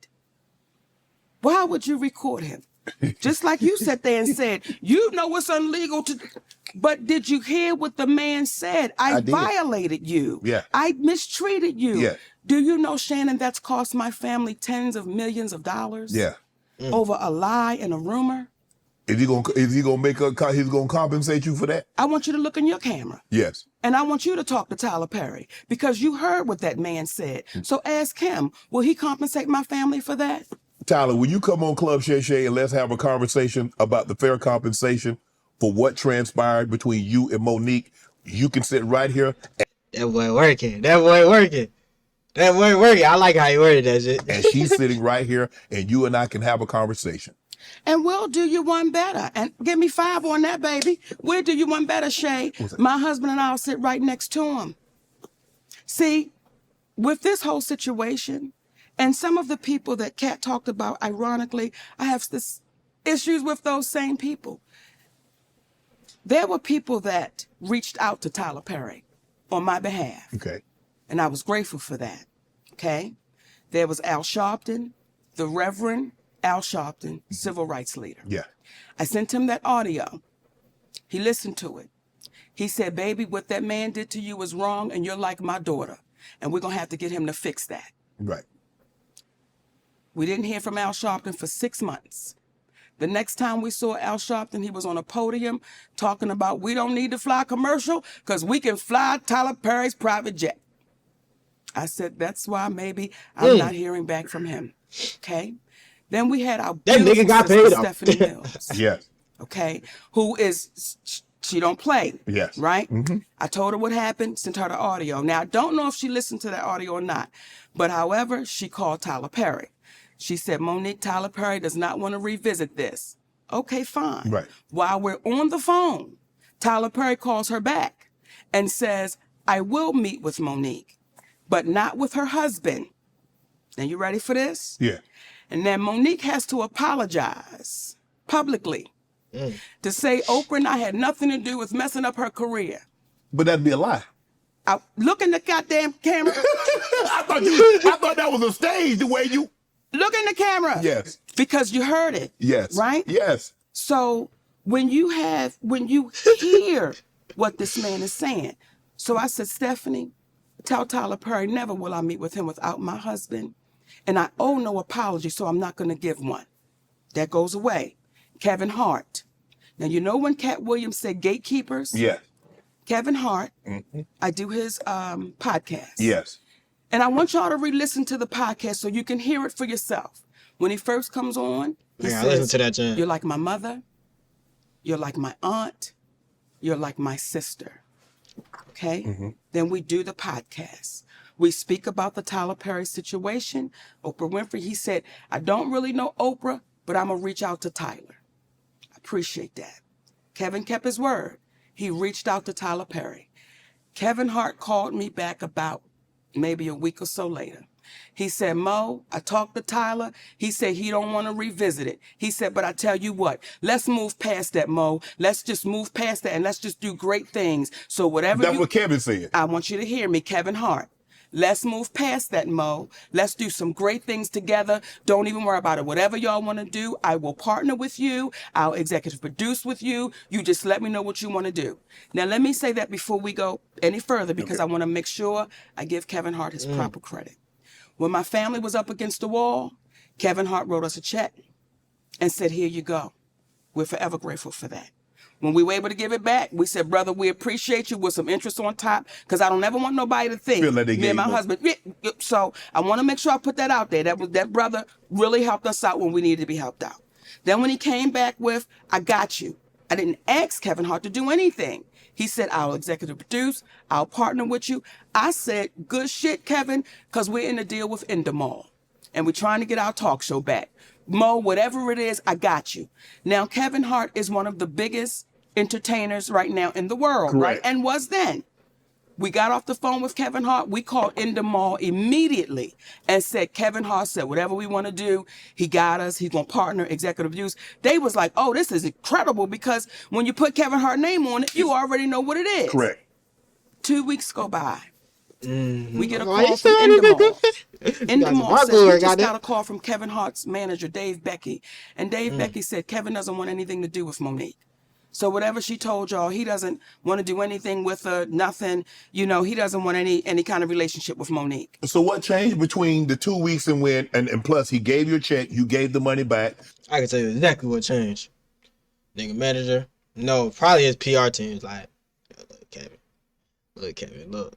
Why would you record him? Just like you sat there and said, you know it's illegal to... But did you hear what the man said? I violated you. Yeah. I mistreated you. Yeah. Do you know, Shannon, that's cost my family tens of millions of dollars? Yeah. Over a lie and a rumor? Is he gonna compensate you for that? I want you to look in your camera. Yes. And I want you to talk to Tyler Perry because you heard what that man said. So ask him, will he compensate my family for that? Tyler, will you come on Club Shay Shay and let's have a conversation about the fair compensation for what transpired between you and Monique? You can sit right here. That boy working. That boy working. That boy working. I like how you worded that shit. And she's sitting right here, and you and I can have a conversation. And we'll do you one better. And give me 5 on that, baby. We'll do you one better, Shay. My husband and I'll sit right next to him. See, with this whole situation, and some of the people that Kat talked about, ironically, I have this issues with those same people. There were people that reached out to Tyler Perry on my behalf. Okay. And I was grateful for that. Okay. There was Al Sharpton, the Reverend Al Sharpton, civil rights leader. Yeah. I sent him that audio. He listened to it. He said, baby, what that man did to you was wrong, and you're like my daughter. And we're going to have to get him to fix that. Right. We didn't hear from Al Sharpton for 6 months. The next time we saw Al Sharpton, he was on a podium talking about we don't need to fly commercial because we can fly Tyler Perry's private jet. I said, that's why maybe I'm not hearing back from him. Okay. Then we had our That nigga got paid off. Stephanie Mills. Yes. Okay. Who is, she don't play. Yes. Right? Mm-hmm. I told her what happened, sent her the audio. Now, I don't know if she listened to that audio or not, but however, she called Tyler Perry. She said, Monique, Tyler Perry does not want to revisit this. Okay, fine. Right. While we're on the phone, Tyler Perry calls her back and says, I will meet with Monique, but not with her husband. Now, you ready for this? Yeah. And then Monique has to apologize publicly to say Oprah and I had nothing to do with messing up her career. But that'd be a lie. Look in the goddamn camera. I thought that was a stage, the way you... Look in the camera. Yes. Because you heard it. Yes. Right? Yes. So when you hear what this man is saying, so I said, Stephanie, tell Tyler Perry, never will I meet with him without my husband. And I owe no apology, so I'm not going to give one. That goes away. Kevin Hart. Now, you know when Cat Williams said gatekeepers? Yeah. Kevin Hart, I do his podcast. Yes. And I want y'all to re-listen to the podcast so you can hear it for yourself. When he first comes on, he says, listen to that, Jen. You're like my mother. You're like my aunt. You're like my sister. Okay? Mm-hmm. Then we do the podcast. We speak about the Tyler Perry situation. Oprah Winfrey, he said, I don't really know Oprah, but I'm going to reach out to Tyler. I appreciate that. Kevin kept his word. He reached out to Tyler Perry. Kevin Hart called me back about maybe a week or so later. He said, Mo, I talked to Tyler. He said he don't want to revisit it. He said, but I tell you what, let's move past that, Mo. Let's just move past that and let's just do great things. So whatever That's what Kevin said. I want you to hear me, Kevin Hart. Let's move past that, Mo. Let's do some great things together. Don't even worry about it. Whatever y'all want to do, I will partner with you. I'll executive produce with you. You just let me know what you want to do. Now, let me say that before we go any further, because I want to make sure I give Kevin Hart his proper credit. When my family was up against the wall, Kevin Hart wrote us a check and said, here you go. We're forever grateful for that. When we were able to give it back, we said, brother, we appreciate you with some interest on top, because I don't ever want nobody to think me and my husband. So I want to make sure I put that out there. That brother really helped us out when we needed to be helped out. Then when he came back with, I got you. I didn't ask Kevin Hart to do anything. He said, I'll executive produce. I'll partner with you. I said, good shit, Kevin, because we're in a deal with Endemol. And we're trying to get our talk show back. Mo, whatever it is, I got you. Now, Kevin Hart is one of the biggest entertainers right now in the world, Correct. right? And was then. We got off the phone with Kevin Hart. We called Endemol immediately and said, Kevin Hart said, whatever we want to do, he got us. He's going to partner, executive use. They was like, oh, this is incredible, because when you put Kevin Hart's name on it, you already know what it is. Correct. 2 weeks go by. Mm-hmm. We get a call from Endemol. Endemol says, we just got a call from Kevin Hart's manager, Dave Becky. And Dave Becky said, Kevin doesn't want anything to do with Monique. So whatever she told y'all, he doesn't want to do anything with her, nothing. You know, he doesn't want any kind of relationship with Monique. So what changed between the 2 weeks and when, and plus he gave you a check, you gave the money back? I can tell you exactly what changed. Nigga manager, no, probably his PR team is like, look, Kevin, look,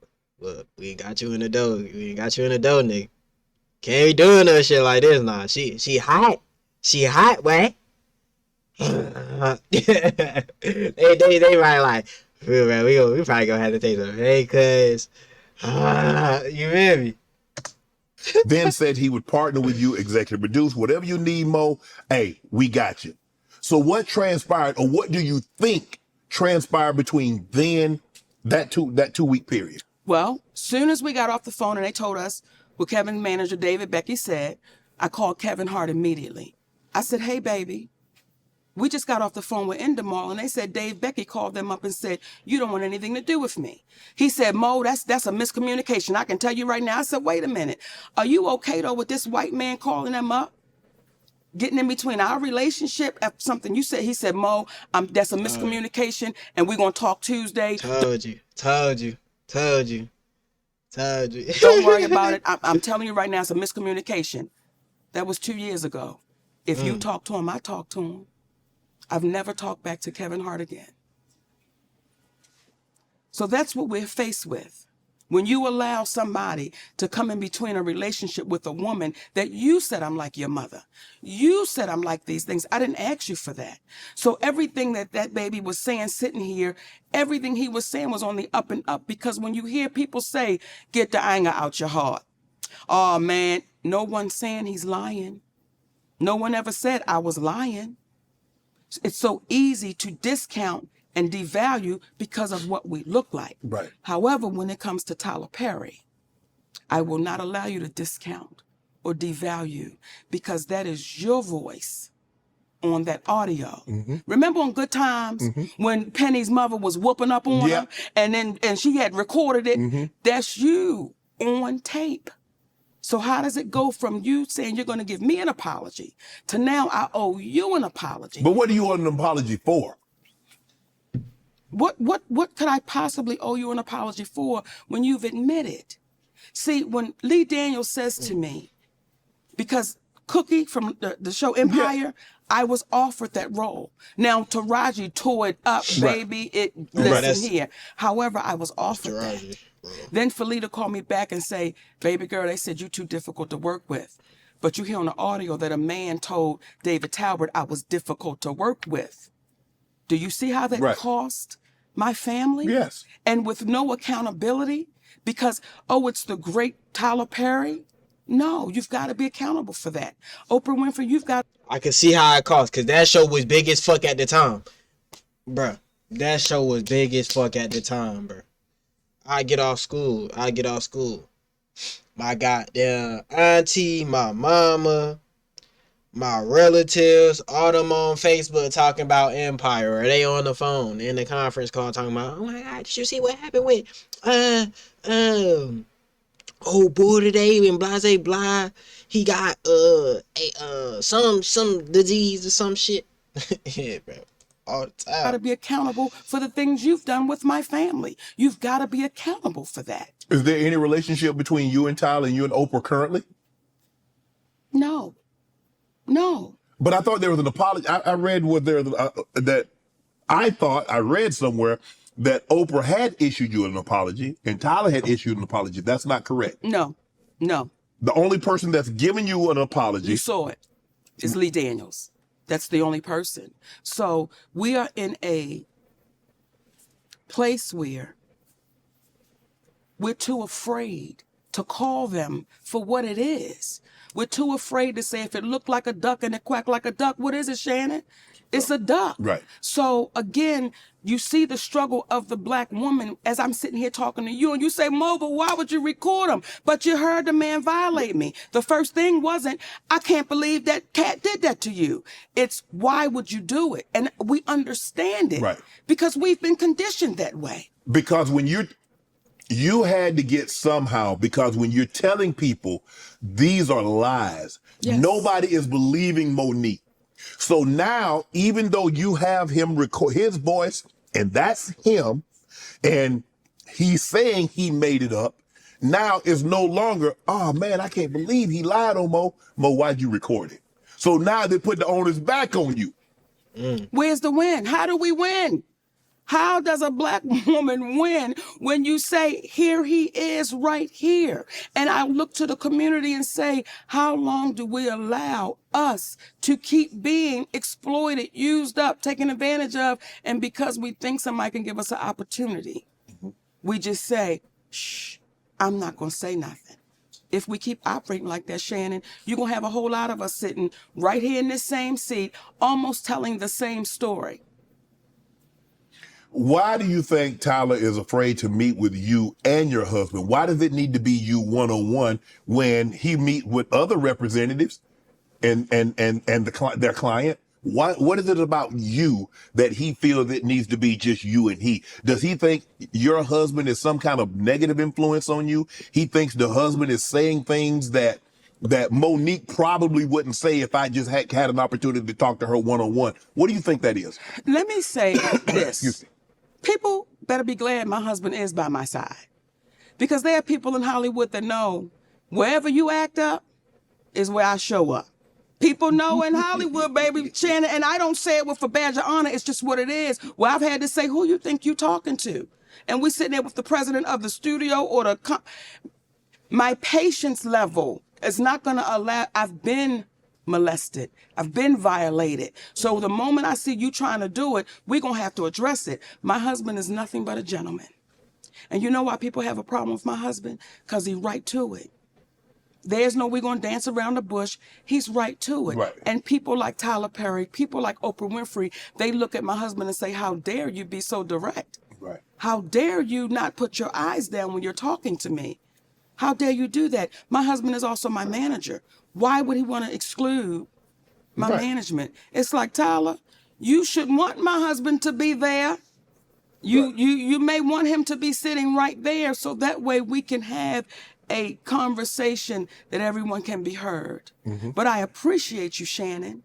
we ain't got you in the dough. We ain't got you in the dough, nigga. Can't be doing no shit like this now. She hot. She hot, way. they might like, man, we probably gonna have to take some. Hey, cuz, you feel me? Then said he would partner with you, executive produce, whatever you need, Mo. Hey, we got you. So what transpired, or what do you think transpired between then that 2 week period? Well, soon as we got off the phone and they told us what Kevin's manager, David Becky, said, I called Kevin Hart immediately. I said, hey, baby, we just got off the phone with Endemol, and they said Dave Becky called them up and said, you don't want anything to do with me. He said, Mo, that's a miscommunication. I can tell you right now. I said, wait a minute. Are you okay, though, with this white man calling them up? Getting in between our relationship after something you said. He said, Mo, that's a miscommunication, and we're going to talk Tuesday. Told you. Don't worry about it. I'm telling you right now, it's a miscommunication. That was 2 years ago. If you talk to him, I talk to him. I've never talked back to Kevin Hart again. So that's what we're faced with. When you allow somebody to come in between a relationship with a woman that you said, I'm like your mother. You said I'm like these things. I didn't ask you for that. So everything that baby was saying sitting here, everything he was saying was on the up and up, because when you hear people say, get the anger out your heart. Oh, man, no one's saying he's lying. No one ever said I was lying. It's so easy to discount and devalue because of what we look like. Right. However, when it comes to Tyler Perry, I will not allow you to discount or devalue, because that is your voice on that audio. Mm-hmm. Remember on Good Times when Penny's mother was whooping up on her and she had recorded it? Mm-hmm. That's you on tape. So how does it go from you saying you're going to give me an apology to now I owe you an apology? But what do you want an apology for? What could I possibly owe you an apology for when you've admitted? See, when Lee Daniels says to me, because Cookie from the show Empire, I was offered that role. Now Taraji tore it up, baby. Listen here. However, I was offered that. Then Felita called me back and say, baby girl, they said you're too difficult to work with. But you hear on the audio that a man told David Talbot I was difficult to work with. Do you see how that cost my family? Yes. And with no accountability because, oh, it's the great Tyler Perry? No, you've got to be accountable for that. Oprah Winfrey, you've got... I can see how it cost, because that show was big as fuck at the time. Bruh, that show was big as fuck at the time, bruh. I get off school. My goddamn auntie, my mama, my relatives, all them on Facebook talking about Empire, or they on the phone in the conference call talking about, oh my God, did you see what happened with old boy today and blase blah, he got some disease or some shit. Yeah, bro. All the time. Got to be accountable for the things you've done with my family. You've got to be accountable for that. Is there any relationship between you and Tyler and you and Oprah currently? No. But I thought there was an apology. I read that I read somewhere that Oprah had issued you an apology and Tyler had issued an apology. That's not correct. No. The only person that's given you an apology. You saw it. It's Lee Daniels. That's the only person. So we are in a place where we're too afraid to call them for what it is. We're too afraid to say, if it looked like a duck and it quacked like a duck, what is it, Shannon? It's a duck. Right. So again, you see the struggle of the black woman as I'm sitting here talking to you, and you say, Mo, but why would you record him? But you heard the man violate me. The first thing wasn't, I can't believe that cat did that to you. It's, why would you do it? And we understand it. Right. Because we've been conditioned that way. Because when you had to get somehow, because when you're telling people these are lies, nobody is believing Monique. So now, even though you have him record his voice, and that's him, and he's saying he made it up, now it's no longer, oh man, I can't believe he lied on Mo. Mo, why'd you record it? So now they put the onus back on you. Where's the win? How do we win? How does a black woman win when you say, here he is right here? And I look to the community and say, how long do we allow us to keep being exploited, used up, taken advantage of? And because we think somebody can give us an opportunity, we just say, shh, I'm not going to say nothing. If we keep operating like that, Shannon, you're going to have a whole lot of us sitting right here in this same seat, almost telling the same story. Why do you think Tyler is afraid to meet with you and your husband? Why does it need to be you one-on-one when he meet with other representatives and their client? What is it about you that he feels it needs to be just you and he? Does he think your husband is some kind of negative influence on you? He thinks the husband is saying things that Monique probably wouldn't say if I just had an opportunity to talk to her one-on-one. What do you think that is? Let me say this. Excuse me. People better be glad my husband is by my side, because there are people in Hollywood that know wherever you act up is where I show up. People know in Hollywood, baby, Shannon, and I don't say it with a badge of honor. It's just what it is. Well, I've had to say, who you think you talking to? And we sitting there with the president of the studio or my patience level is not going to allow. I've been molested. I've been violated. So the moment I see you trying to do it, we're going to have to address it. My husband is nothing but a gentleman. And you know why people have a problem with my husband? Because he's right to it. There's no we're going to dance around the bush. He's right to it. Right. And people like Tyler Perry, people like Oprah Winfrey, they look at my husband and say, how dare you be so direct? Right. How dare you not put your eyes down when you're talking to me? How dare you do that? My husband is also my manager. Why would he want to exclude my management? It's like, Tyler, you should want my husband to be there. You may want him to be sitting right there, so that way we can have a conversation that everyone can be heard. But I appreciate you, Shannon,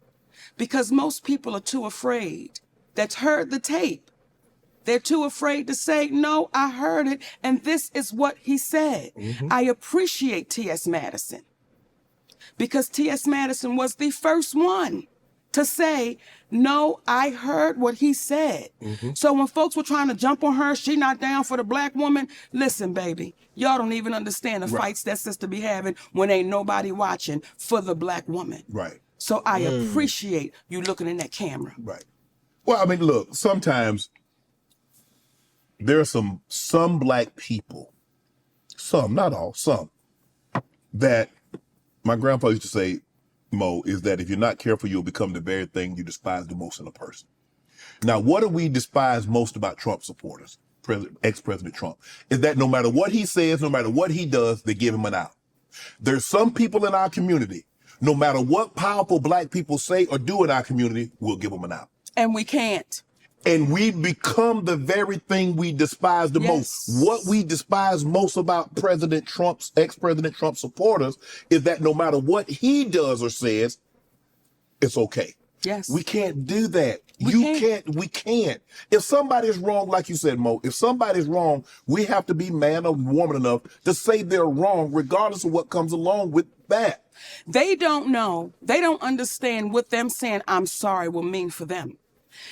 because most people are too afraid. That's heard the tape. They're too afraid to say, no, I heard it, and this is what he said. I appreciate T.S. Madison, because T.S. Madison was the first one to say, no, I heard what he said. So when folks were trying to jump on her, she not down for the black woman, listen, baby, y'all don't even understand the fights that sister be having when ain't nobody watching for the black woman. Right. So I appreciate you looking in that camera. Right. Well, I mean, look, sometimes there are some black people, some, not all, some, that my grandpa used to say, Mo, is that if you're not careful, you'll become the very thing you despise the most in a person. Now, what do we despise most about Trump supporters, ex-President Trump, is that no matter what he says, no matter what he does, they give him an out. There's some people in our community, no matter what powerful black people say or do in our community, we'll give them an out. And we can't. And we become the very thing we despise the most. What we despise most about President Trump's, ex-President Trump supporters is that no matter what he does or says, it's okay. Yes. We can't do that. We can't. If somebody's wrong, like you said, Mo, if somebody's wrong, we have to be man or woman enough to say they're wrong, regardless of what comes along with that. They don't know. They don't understand what them saying, I'm sorry, will mean for them.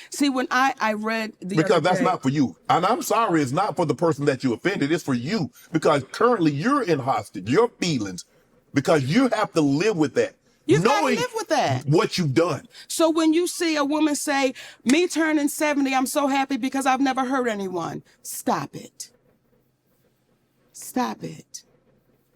See, when I read the because other that's day, not for you. And I'm sorry, it's not for the person that you offended. It's for you. Because currently you're in hostage, your feelings, because you have to live with that. You gotta knowing live with that. What you've done. So when you see a woman say, me turning 70, I'm so happy because I've never hurt anyone. Stop it. Stop it.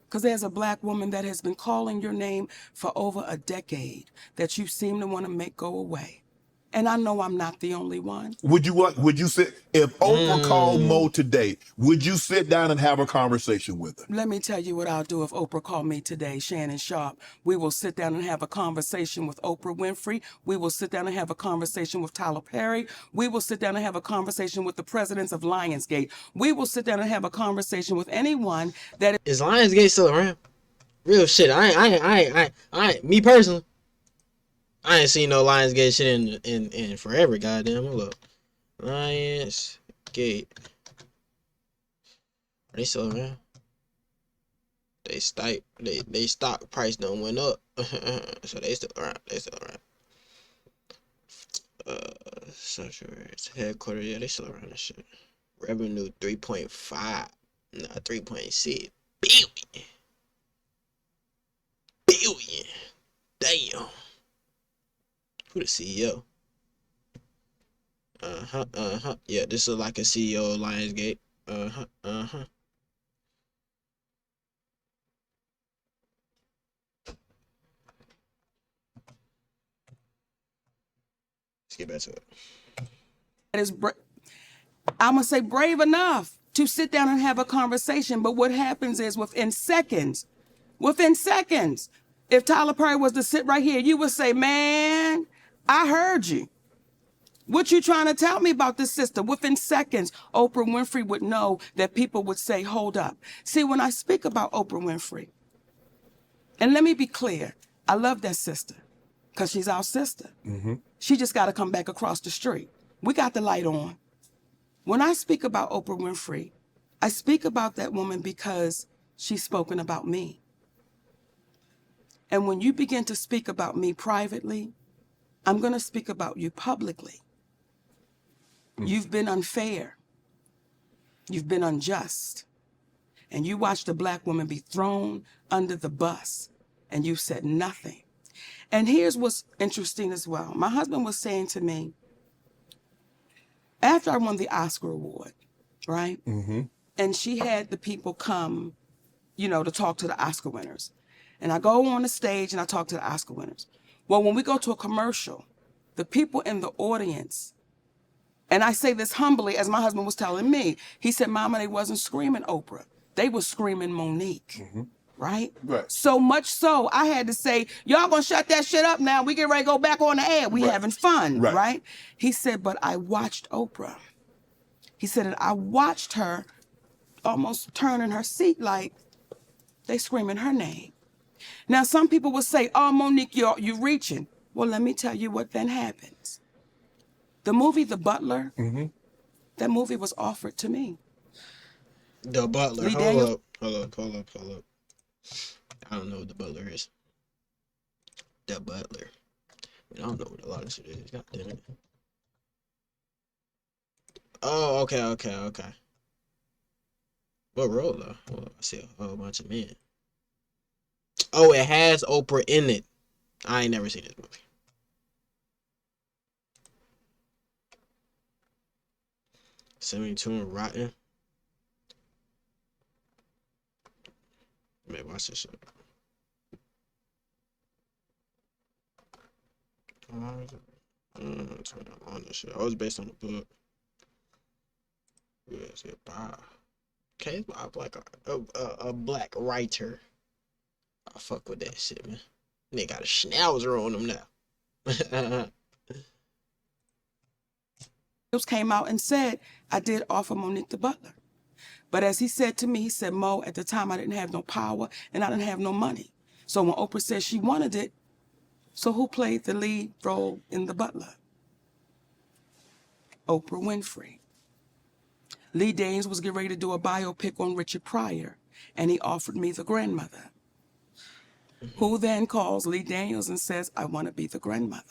Because there's a black woman that has been calling your name for over a decade that you seem to want to make go away. And I know I'm not the only one. Would you sit, if Oprah called Mo today, would you sit down and have a conversation with her? Let me tell you what I'll do if Oprah called me today, ShannonSharpe. We will sit down and have a conversation with Oprah Winfrey. We will sit down and have a conversation with Tyler Perry. We will sit down and have a conversation with the presidents of Lionsgate. We will sit down and have a conversation with anyone that is Lionsgate still around? Real shit. I me personally, I ain't seen no Lionsgate shit in forever. Goddamn, look, Lionsgate. Are they still around? They stock price done went up, so they still around. Social headquarters, yeah, they still around this shit. Revenue 3.5, nah, 3.6 billion. Billion. Damn. Who the CEO? Yeah, this is like a CEO of Lionsgate. Let's get back to it. It is, I'm going to say brave enough to sit down and have a conversation. But what happens is within seconds, if Tyler Perry was to sit right here, you would say, man, I heard you. What you trying to tell me about this sister? Within seconds, Oprah Winfrey would know that people would say, hold up. See, when I speak about Oprah Winfrey, and let me be clear, I love that sister because she's our sister. Mm-hmm. She just got to come back across the street. We got the light on. When I speak about Oprah Winfrey, I speak about that woman because she's spoken about me. And when you begin to speak about me privately, I'm going to speak about you publicly. You've been unfair. You've been unjust. And you watched a black woman be thrown under the bus, and you said nothing. And here's what's interesting as well. My husband was saying to me, after I won the Oscar award, right? Mm-hmm. And she had the people come, to talk to the Oscar winners. And I go on the stage and I talk to the Oscar winners. Well, when we go to a commercial, the people in the audience, and I say this humbly, as my husband was telling me, he said, Mama, they wasn't screaming Oprah. They was screaming Monique, right? So much so, I had to say, y'all gonna shut that shit up now. We get ready to go back on the air. We having fun, right? He said, but I watched Oprah. He said, and I watched her almost turn in her seat like they screaming her name. Now, some people will say, oh, Monique, you're reaching. Well, let me tell you what then happens. The movie The Butler, that movie was offered to me. The Butler. Hold up. I don't know what The Butler is. The Butler. I don't know what a lot of shit is. God damn it. Oh, okay. What role though? Oh, I see a whole bunch of men. Oh, it has Oprah in it. I ain't never seen this movie. Semi-Toon Rotten. Maybe watch this shit. On this shit. I was based on the book. Yes, okay, I'm like a black writer. I fuck with that shit, man. They got a schnauzer on them now. Came out and said, I did offer Monique the Butler. But as he said to me, he said, Mo, at the time I didn't have no power and I didn't have no money. So when Oprah said she wanted it, so who played the lead role in The Butler? Oprah Winfrey. Lee Daniels was getting ready to do a biopic on Richard Pryor, and he offered me the grandmother. Who then calls Lee Daniels and says, I want to be the grandmother.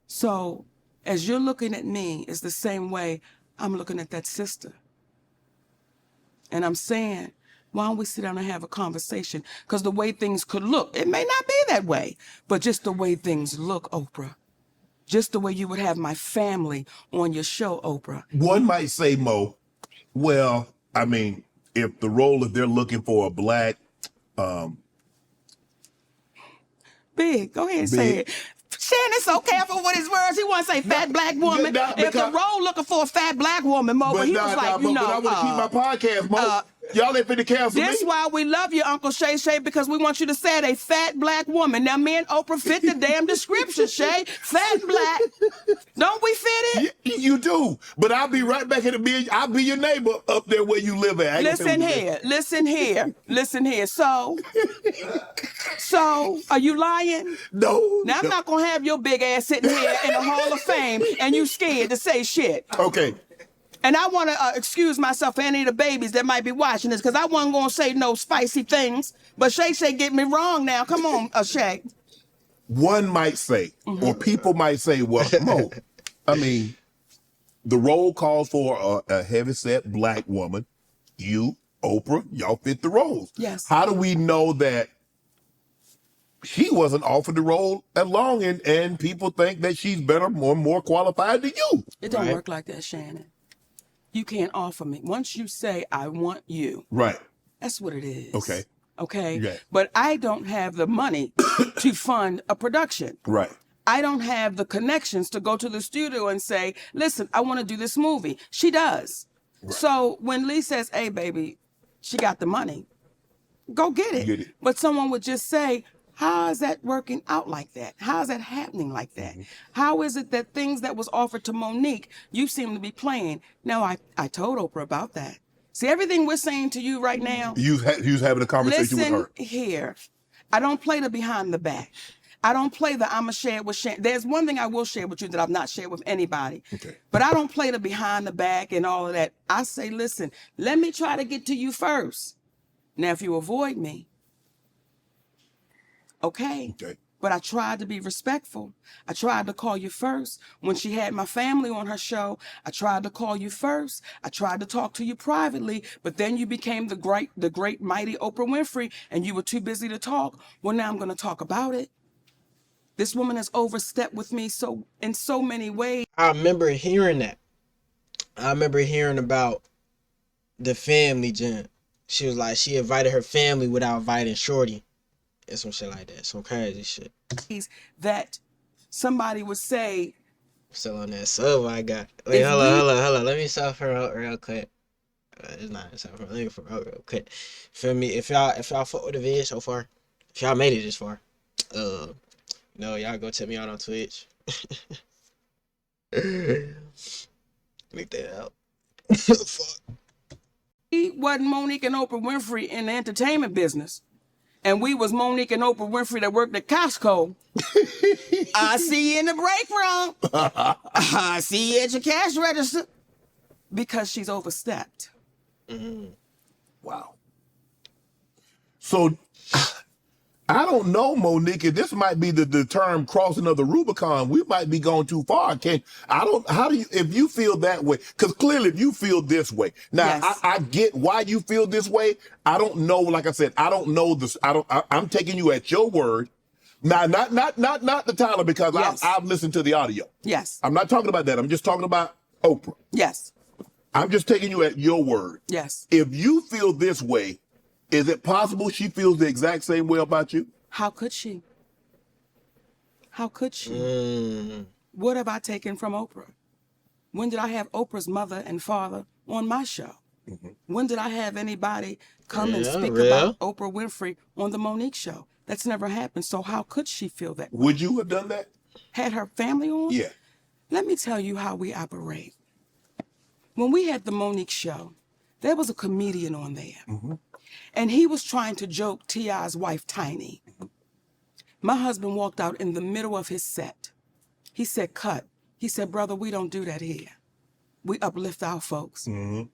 So as you're looking at me, it's the same way I'm looking at that sister. And I'm saying, why don't we sit down and have a conversation? Because the way things could look, it may not be that way, but just the way things look, Oprah. Just the way you would have my family on your show, Oprah. One might say, Mo, well, I mean, if they're looking for a black, Big, go ahead and say it. Shannon's so careful with his words. He want to say fat black woman. If the role looking for a fat black woman, Mo, but he was like, but I want to keep my podcast, Mo. Y'all ain't finna cancel me. This why we love you, Uncle Shay Shay, because we want you to say it, a fat black woman. Now, me and Oprah fit the damn description, Shay. Fat black. Don't we fit it? You do. But I'll be right back in the I'll be your neighbor up there where you live at. Listen here. So, are you lying? No. Now, I'm not going to have your big ass sitting here in the Hall of Fame and you scared to say shit. Okay. And I want to excuse myself for any of the babies that might be watching this, because I wasn't going to say no spicy things. But Shay Shay get me wrong now. Come on, Shay. one might say, or people might say, well, Mo, I mean, the role calls for a heavyset black woman. You, Oprah, y'all fit the roles. Yes. How do we know that she wasn't offered the role at long, and people think that she's better, more qualified than you? It don't work like that, Shannon. You can't offer me. Once you say, I want you. Right. That's what it is. Okay. Okay? Yeah. But I don't have the money to fund a production. Right. I don't have the connections to go to the studio and say, listen, I want to do this movie. She does. Right. So when Lee says, hey, baby, she got the money, go get it. Get it. But someone would just say, how is that working out like that? How is that happening like that? How is it that things that was offered to Monique, you seem to be playing? Now, I told Oprah about that. See, everything we're saying to you right now. You was having a conversation with her. Listen here. I don't play the behind the back. I don't play the I'ma share it with Shannon. There's one thing I will share with you that I've not shared with anybody. Okay. But I don't play the behind the back and all of that. I say, listen, let me try to get to you first. Now, if you avoid me, okay. But I tried to be respectful. I tried to call you first. When she had my family on her show, I tried to call you first. I tried to talk to you privately, but then you became the great, mighty Oprah Winfrey, and you were too busy to talk. Well, now I'm going to talk about it. This woman has overstepped with me in so many ways. I remember hearing that. I remember hearing about the family, Jen. She was like, she invited her family without inviting Shorty. And some shit like that. Some crazy shit. That somebody would say. Still on that sub I got. Wait, hold on. Let me stop her out real quick. It's not stop her. Let me for real quick. Feel me? If y'all fuck with the video so far, if y'all made it this far, no, y'all go check me out on Twitch. Leave that out. Fuck. He wasn't Monique and Oprah Winfrey in the entertainment business. And we was Monique and Oprah Winfrey that worked at Costco. I see you in the break room. I see you at your cash register. Because she's overstepped. Wow. So, I don't know, Monique. This might be the term crossing of the Rubicon. We might be going too far. If you feel that way, because clearly if you feel this way, now Yes. I get why you feel this way. I don't know, like I said, I don't know this. I'm taking you at your word. Now, not the Tyler, because Yes. I've listened to the audio. Yes. I'm not talking about that. I'm just talking about Oprah. Yes. I'm just taking you at your word. Yes. If you feel this way, is it possible she feels the exact same way about you? How could she? How could she? What have I taken from Oprah? When did I have Oprah's mother and father on my show? When did I have anybody come and speak about Oprah Winfrey on the Monique show? That's never happened. So how could she feel that? Would you have done that? Had her family on? Yeah. Let me tell you how we operate. When we had the Monique show, there was a comedian on there. And he was trying to joke T.I.'s wife, Tiny. My husband walked out in the middle of his set. He said, cut. He said, brother, we don't do that here. We uplift our folks.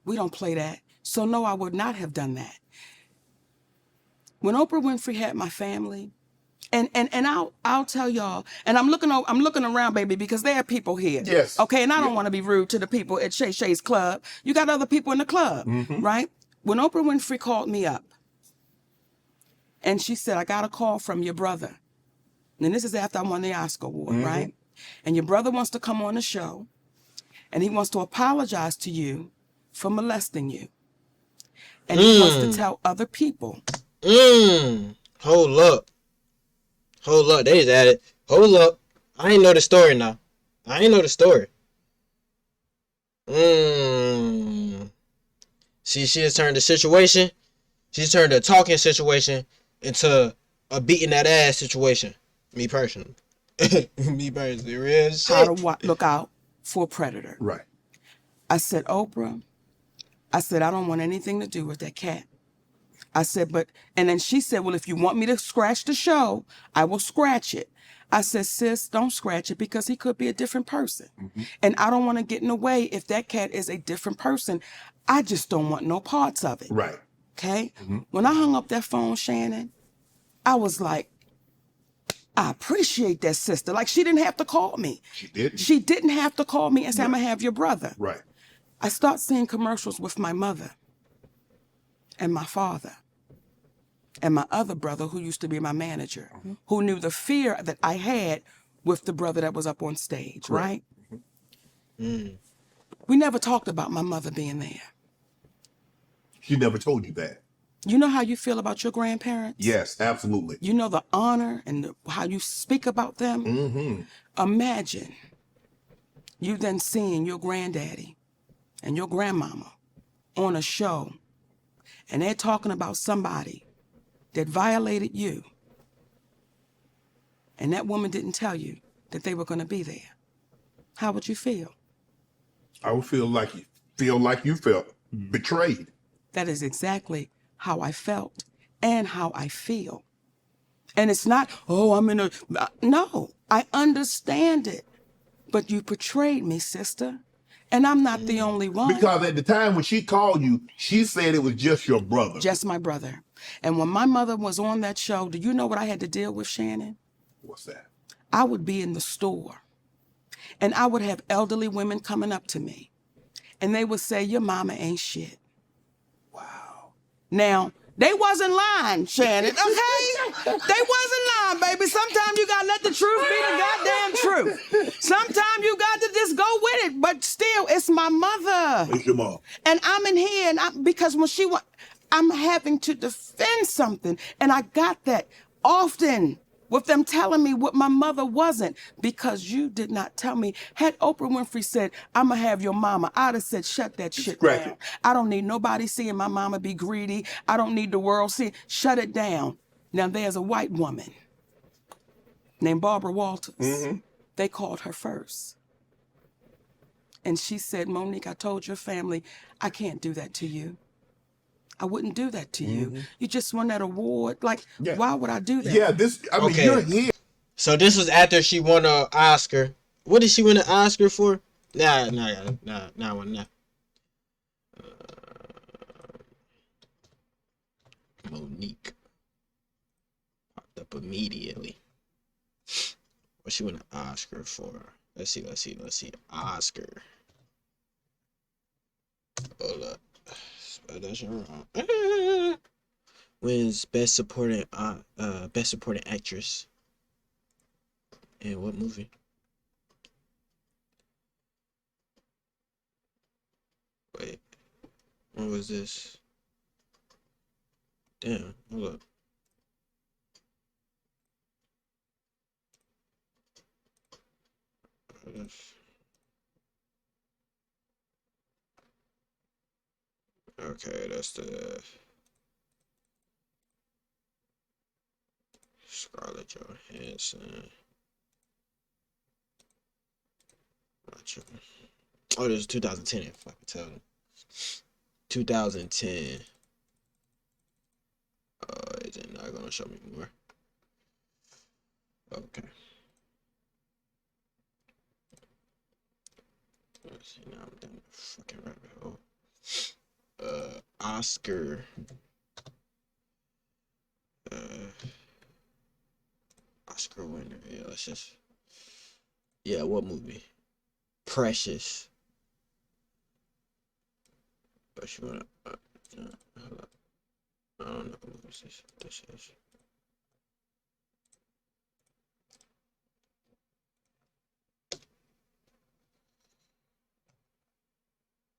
We don't play that. So no, I would not have done that. When Oprah Winfrey had my family, and I'll tell y'all, and I'm looking around, baby, because there are people here. Yes. Okay, and I don't want to be rude to the people at Shay Shay's club. You got other people in the club, right? When Oprah Winfrey called me up, and she said, I got a call from your brother. And this is after I won the Oscar award, right? And your brother wants to come on the show, and he wants to apologize to you for molesting you. And he wants to tell other people. Hold up. They just added. Hold up. I ain't know the story now. See, she has turned the situation. She's turned a talking situation into a beating that ass situation. Me personally. Real shit. How to look out for a predator. Right. I said, Oprah, I don't want anything to do with that cat. I said, and then she said, well, if you want me to scratch the show, I will scratch it. I said, sis, don't scratch it because he could be a different person. And I don't want to get in the way if that cat is a different person. I just don't want no parts of it. Right. Okay? When I hung up that phone, Shannon, I was like, I appreciate that, sister. Like, she didn't have to call me. She didn't. She didn't have to call me and say, I'm going to have your brother. Right. I start seeing commercials with my mother and my father and my other brother who used to be my manager, who knew the fear that I had with the brother that was up on stage, right? We never talked about my mother being there. She never told you that. You know how you feel about your grandparents? Yes, absolutely. You know the honor and how you speak about them? Imagine you then seeing your granddaddy and your grandmama on a show, and they're talking about somebody that violated you, and that woman didn't tell you that they were going to be there. How would you feel? I would feel like you felt betrayed. That is exactly how I felt and how I feel. And it's not, oh, I'm in a... No, I understand it. But you betrayed me, sister. And I'm not the only one. Because at the time when she called you, she said it was just your brother. Just my brother. And when my mother was on that show, do you know what I had to deal with, Shannon? What's that? I would be in the store, and I would have elderly women coming up to me, and they would say, your mama ain't shit. Wow. Now, they wasn't lying, Shannon, okay? They wasn't lying, baby. Sometimes you gotta let the truth be the goddamn truth. Sometimes you got to just go with it, but still, it's my mother. It's your mom. And I'm in here, and because when she went, I'm having to defend something, and I got that often with them telling me what my mother wasn't, because you did not tell me. Had Oprah Winfrey said, I'm gonna have your mama, I'd have said, shut that shit down. I don't need nobody seeing my mama be greedy. I don't need the world seeing. Shut it down. Now there's a white woman named Barbara Walters. They called her first. And she said, Monique, I told your family, I can't do that to you. I wouldn't do that to you. You just won that award. Like, why would I do that? Yeah, I mean, you're here. So this was after she won an Oscar. What did she win an Oscar for? Nah. Monique popped up immediately. What she won an Oscar for? Let's see. Oscar. Hold up. That's wrong. Wins best supporting actress. In what movie? Wait, what was this? Damn, hold up. Okay, that's the Scarlett Johansson. Oh, this is 2010. If I can tell them. 2010. Is it not gonna show me more? Okay. Let's see, now I'm down the fucking rabbit hole. Oscar. Oscar winner. Yeah, let's just. Yeah, what movie? Precious. But she wanna. Hold up. I don't know what movie this is.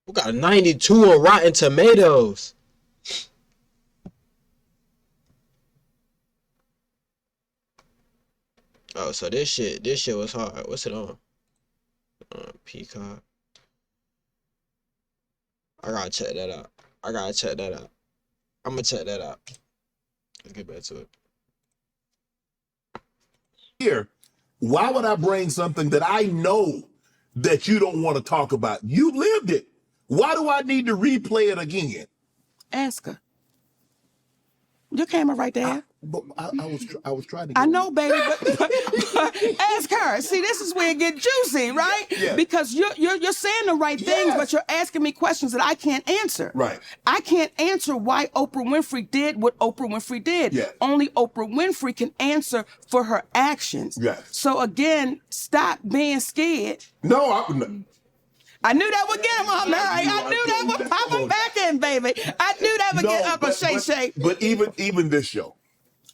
We got 92 on Rotten Tomatoes. Oh, so this shit was hard. What's it on? Peacock. I gotta check that out. I'm gonna check that out. Let's get back to it. Here, why would I bring something that I know that you don't want to talk about? You lived it. Why do I need to replay it again? Ask her. Your camera right there. But I was trying to. I know, baby, but ask her. See, this is where it get juicy, right? Yeah. Because you're saying the right things, Yes. but you're asking me questions that I can't answer. Right. I can't answer why Oprah Winfrey did what Oprah Winfrey did. Yeah. Only Oprah Winfrey can answer for her actions. Yes. So again, stop being scared. No, I knew that would get him on there. I knew that would pop him back in, baby. I knew that would get up a shay. But even this show,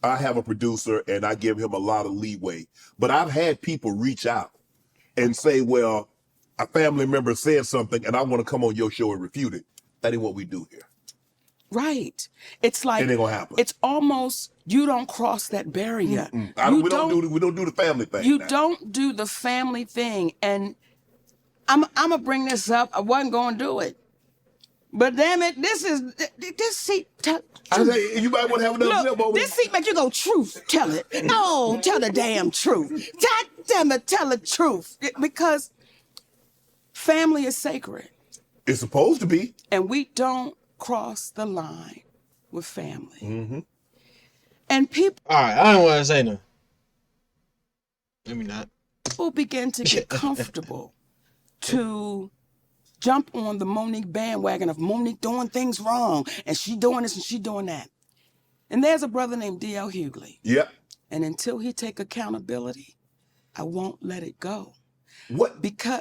I have a producer and I give him a lot of leeway. But I've had people reach out and say, well, a family member said something and I want to come on your show and refute it. That ain't what we do here. Right. It's like It ain't gonna happen. It's almost you don't cross that barrier. We don't do the family thing. You don't do the family thing. And I'm gonna bring this up. I wasn't gonna do it. But damn it, this seat. I say you might want to have another sip over. This seat make you go, truth, tell it. No, tell the damn truth. God damn it, tell the truth. Because family is sacred. It's supposed to be. And we don't cross the line with family. Mm-hmm. And people. All right, I don't want to say nothing. Let me not. People begin to get comfortable to jump on the Monique bandwagon of Monique doing things wrong and she doing this and she doing that. And there's a brother named D.L. Hughley. Yep. And until he take accountability, I won't let it go. What? Because,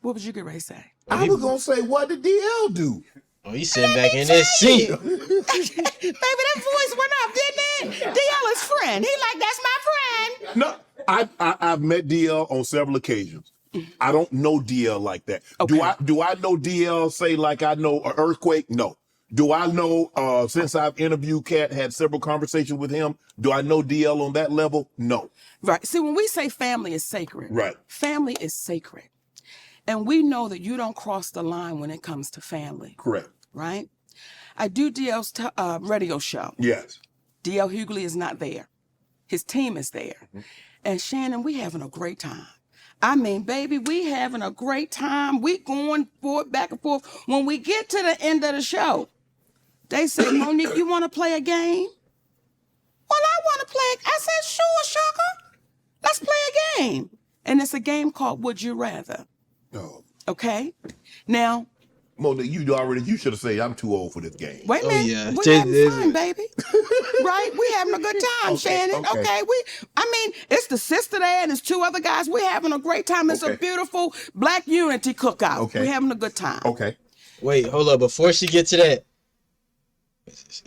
what would you get ready to say? I was going to say, what did DL do? Oh, he's sitting back in his seat. Baby, that voice went up, didn't it? DL is friend. He like, that's my friend. No, I've met DL on several occasions. I don't know DL like that. Okay. Do I know DL say like I know an earthquake? No. Do I know since I've interviewed Cat, had several conversations with him, do I know DL on that level? No. Right. See, when we say family is sacred, Right. Family is sacred. And we know that you don't cross the line when it comes to family. Correct. Right? I do DL's radio show. Yes. DL Hughley is not there. His team is there. Mm-hmm. And Shannon, we having a great time. I mean, baby, we having a great time. We going forward, back and forth. When we get to the end of the show, they say, Monique, you want to play a game? Well, I want to play. I said, sure, sugar. Let's play a game. And it's a game called Would You Rather. No. Okay? Now, Monique, you should have said I'm too old for this game. wait a minute. Yeah. We're having fun, baby. Right? We having a good time, Okay, Shannon. okay. It's the sister there and there's two other guys. We're having a great time. It's a beautiful Black unity cookout. Okay. We're having a good time. Okay. Wait, hold up. Before she gets to that,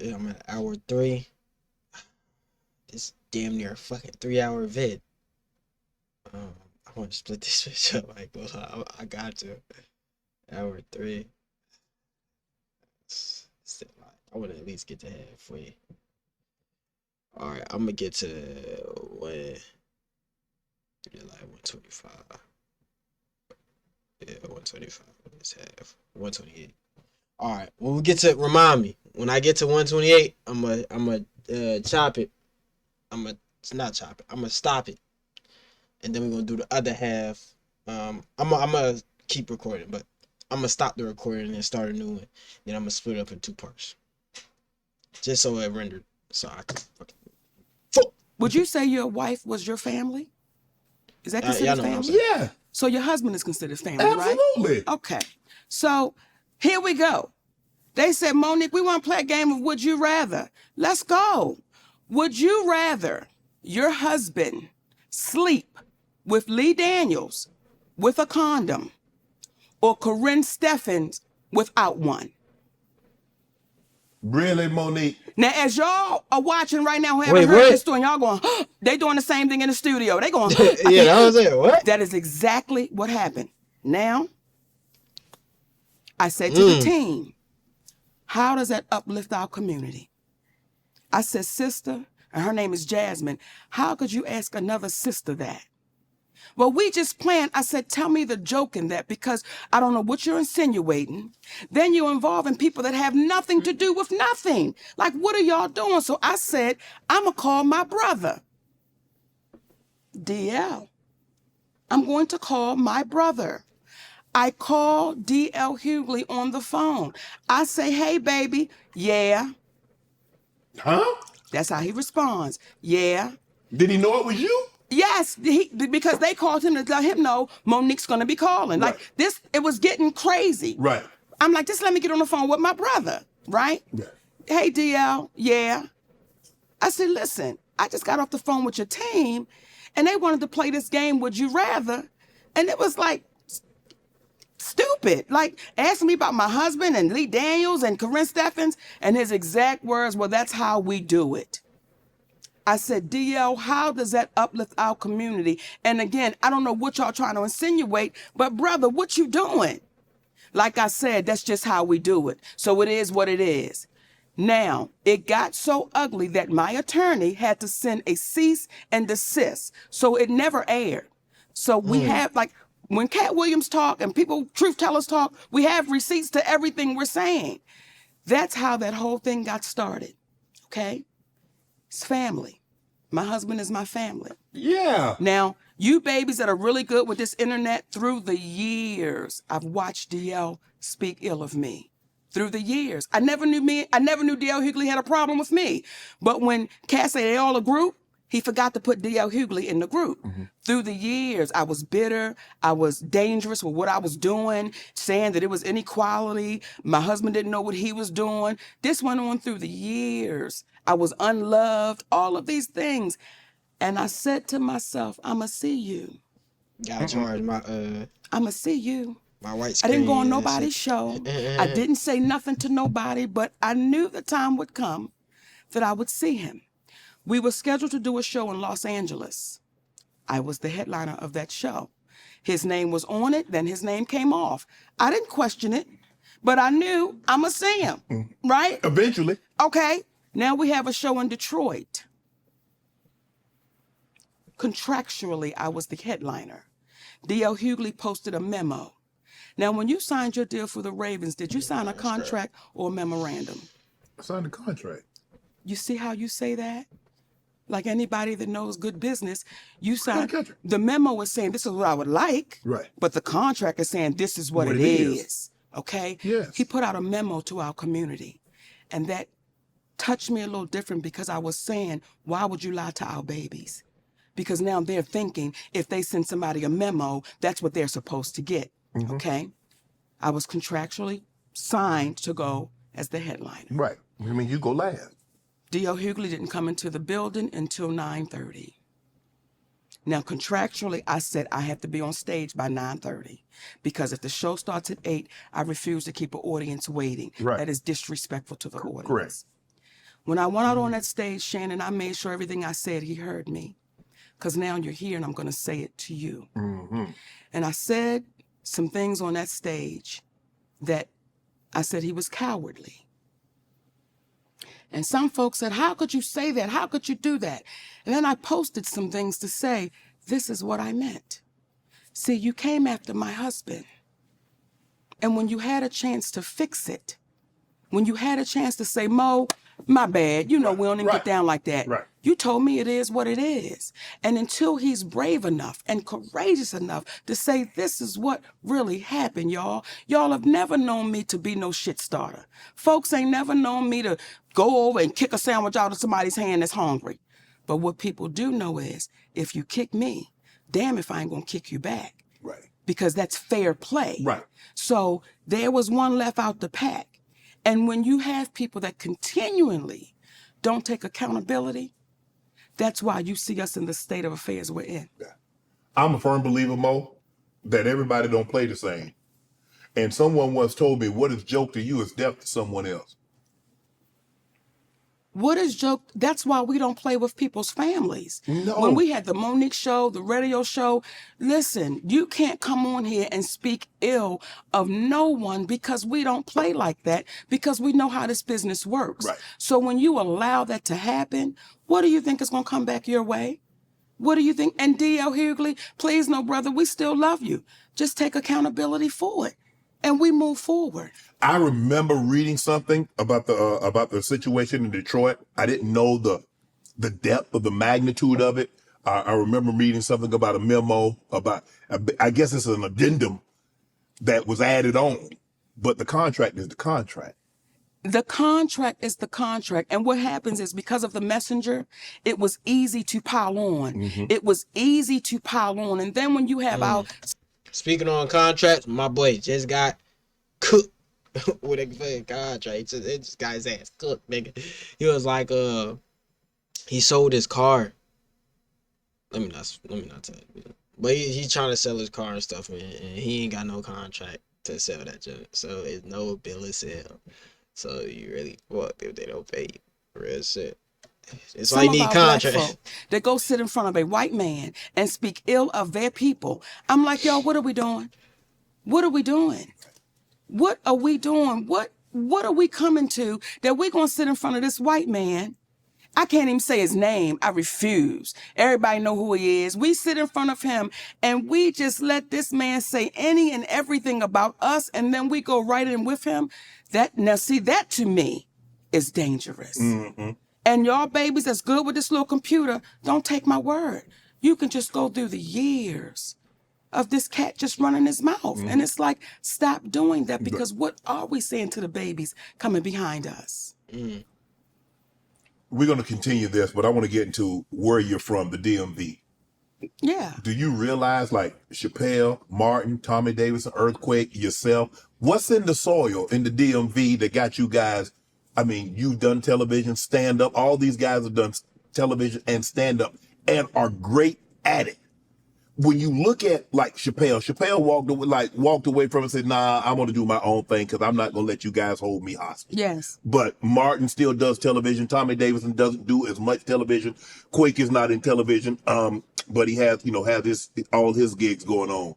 I'm at hour 3. This damn near a fucking 3-hour vid. I want to split this bitch up. Like, well, I got to. Hour 3. Still, I want to at least get to halfway. All right, I'm gonna get to like 125. Yeah, 125. It's half. 128. All right. When we get to remind me. When I get to 128, I'm gonna chop it. I'm gonna stop it, and then we're gonna do the other half. I'm gonna keep recording, but I'm gonna stop the recording and start a new one. Then I'm gonna split it up in 2 parts, just so it rendered. So I can fucking. Would you say your wife was your family? Is that considered family? Yeah. So your husband is considered family, right? Absolutely. Okay. So here we go. They said, Monique, we want to play a game of Would You Rather. Let's go. Would you rather your husband sleep with Lee Daniels with a condom or Corinne Steffens without one? Really, Monique? Now, as y'all are watching right now, who haven't heard this story, y'all going, they doing the same thing in the studio. They going, yeah, that was it. What? That is exactly what happened. Now, I said to the team, how does that uplift our community? I said, sister, and her name is Jasmine, how could you ask another sister that? Well, we just planned. I said, tell me the joke in that, because I don't know what you're insinuating. Then you're involving people that have nothing to do with nothing. Like, what are y'all doing? So I said, I'm going to call my brother. DL. I'm going to call my brother. I call DL Hughley on the phone. I say, hey, baby. Yeah. Huh? That's how he responds. Yeah. Did he know it was you? Yes, because they called him to let him know Monique's gonna be calling. Right. Like this, it was getting crazy. Right. I'm like, just let me get on the phone with my brother, right? Yeah. Hey, DL, yeah. I said, listen, I just got off the phone with your team, and they wanted to play this game, Would You Rather? And it was like, stupid. Like, asking me about my husband and Lee Daniels and Corinne Steffens, and his exact words, well, that's how we do it. I said, DL, how does that uplift our community? And again, I don't know what y'all trying to insinuate, but brother, what you doing? Like I said, that's just how we do it. So it is what it is. Now, it got so ugly that my attorney had to send a cease and desist. So it never aired. So we have, like, when Cat Williams talk and people, truth tellers talk, we have receipts to everything we're saying. That's how that whole thing got started, okay? It's family. My husband is my family. Yeah. Now, you babies that are really good with this internet, through the years, I've watched DL speak ill of me. Through the years. I never knew DL Hughley had a problem with me. But when Cass said they all a group, he forgot to put DL Hughley in the group. Through the years, I was bitter. I was dangerous with what I was doing, saying that it was inequality. My husband didn't know what he was doing. This went on through the years. I was unloved, all of these things. And I said to myself, I'ma see you. Gotta charge my I'ma see you. my white I screen. didn't go on nobody's show. I didn't say nothing to nobody, but I knew the time would come that I would see him. We were scheduled to do a show in Los Angeles. I was the headliner of that show. His name was on it, then his name came off. I didn't question it, but I knew I'ma see him, right? Eventually. Okay, now we have a show in Detroit. Contractually, I was the headliner. D.L. Hughley posted a memo. Now, when you signed your deal for the Ravens, did you sign a contract or a memorandum? I signed a contract. You see how you say that? Like anybody that knows good business, you sign. The memo is saying this is what I would like, Right. but the contract is saying this is what it is. Okay? Yes. He put out a memo to our community, and that touched me a little different because I was saying, why would you lie to our babies? Because now they're thinking if they send somebody a memo, that's what they're supposed to get. Okay? I was contractually signed to go as the headliner. Right. I mean, you go last. D.L. Hughley didn't come into the building until 9:30. Now, contractually, I said I have to be on stage by 9:30 because if the show starts at 8, I refuse to keep an audience waiting. Right. That is disrespectful to the audience. Correct. When I went out on that stage, Shannon, I made sure everything I said, he heard me. Because now you're here and I'm going to say it to you. And I said some things on that stage that I said he was cowardly. And some folks said, how could you say that? How could you do that? And then I posted some things to say, this is what I meant. See, you came after my husband. And when you had a chance to fix it, when you had a chance to say, Mo, my bad, you know, we don't even get down like that. Right. You told me it is what it is. And until he's brave enough and courageous enough to say, this is what really happened, y'all. Y'all have never known me to be no shit starter. Folks ain't never known me to go over and kick a sandwich out of somebody's hand that's hungry. But what people do know is, if you kick me, damn if I ain't gonna kick you back. Right. Because that's fair play. Right. So there was one left out the pack. And when you have people that continually don't take accountability, that's why you see us in the state of affairs we're in. Yeah. I'm a firm believer, Mo, that everybody don't play the same. And someone once told me, what is joke to you is death to someone else. What is joke? That's why we don't play with people's families. No. When we had the Monique show, the radio show, listen, you can't come on here and speak ill of no one because we don't play like that because we know how this business works. Right. So when you allow that to happen, what do you think is going to come back your way? What do you think? And D.L. Hughley, please, no, brother, we still love you. Just take accountability for it. And we move forward. I remember reading something about the situation in Detroit. I didn't know the depth of the magnitude of it. I remember reading something about a memo about, I guess it's an addendum that was added on, but the contract is the contract. The contract is the contract. And what happens is because of the messenger, it was easy to pile on. It was easy to pile on. And then when you have our... Speaking on contracts, my boy just got cooked with a fucking contract. This guy's ass cooked, nigga. He was like, he sold his car. Let me not tell you. But he's trying to sell his car and stuff, man, and he ain't got no contract to sell that junk. So it's no bill of sale. So you really fucked if they don't pay you. Real shit. It's why you need contracts. They go sit in front of a white man and speak ill of their people. I'm like, y'all, what are we doing? What are we doing? What are we doing? What are we coming to that we're going to sit in front of this white man? I can't even say his name. I refuse. Everybody know who he is. We sit in front of him and we just let this man say any and everything about us, and then we go right in with him. That to me is dangerous. And y'all babies that's good with this little computer, don't take my word. You can just go through the years of this cat just running his mouth. And it's like, stop doing that, because what are we saying to the babies coming behind us? We're going to continue this, but I want to get into where you're from, the DMV. Yeah. Do you realize, like Chappelle, Martin, Tommy Davidson, Earthquake, yourself, what's in the soil in the DMV that got you guys? I mean, you've done television, stand up. All these guys have done television and stand up and are great at it. When you look at like Chappelle walked away from it and said, nah, I'm going to do my own thing because I'm not going to let you guys hold me hostage. Yes. But Martin still does television. Tommy Davidson doesn't do as much television. Quake is not in television. But he has, all his gigs going on.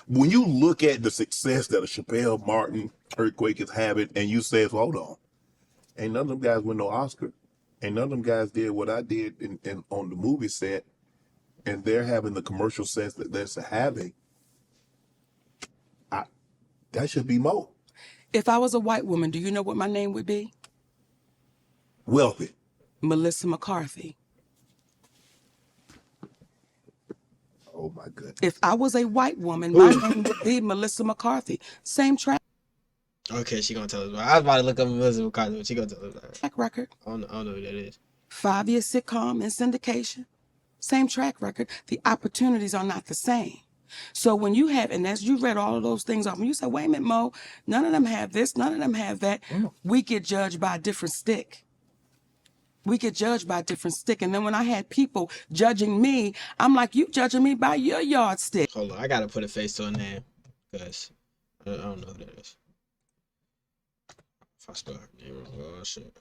When you look at the success that a Chappelle, Martin, Earthquake is having, and you say, hold on, ain't none of them guys win no Oscar. Ain't none of them guys did what I did in on the movie set. And they're having the commercial sense that they're having. That should be more. If I was a white woman, do you know what my name would be? Wealthy. Melissa McCarthy. Oh my goodness. If I was a white woman, my name would be Melissa McCarthy. Same track. Okay, she gonna tell us. I was about to look up Melissa McCarthy, but she gonna tell us that. Track record. I don't know who that is. 5-year sitcom and syndication. Same track record. The opportunities are not the same. So when you have, and as you read all of those things off, and you say, wait a minute, Mo, none of them have this, none of them have that, we get judged by a different stick. We get judged by a different stick. And then when I had people judging me, I'm like, you judging me by your yardstick. Hold on, I gotta put a face to a name, because I don't know who that is. If I start name, oh shit.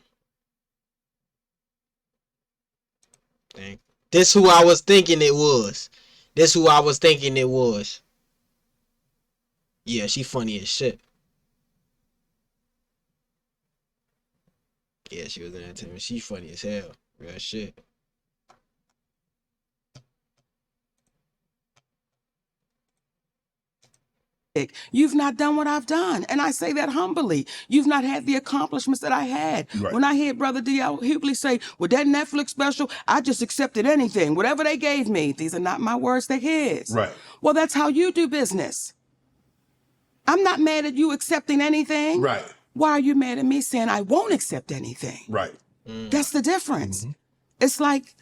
Dang. This who I was thinking it was. Yeah, she funny as shit. Yeah, she was in entertainment. She funny as hell. Real shit. You've not done what I've done. And I say that humbly. You've not had the accomplishments that I had. Right. When I hear Brother D.L. Hughley say, with that Netflix special, I just accepted anything, whatever they gave me. These are not my words, they're his. Right. Well, that's how you do business. I'm not mad at you accepting anything. Right. Why are you mad at me saying I won't accept anything? Right. That's the difference. It's like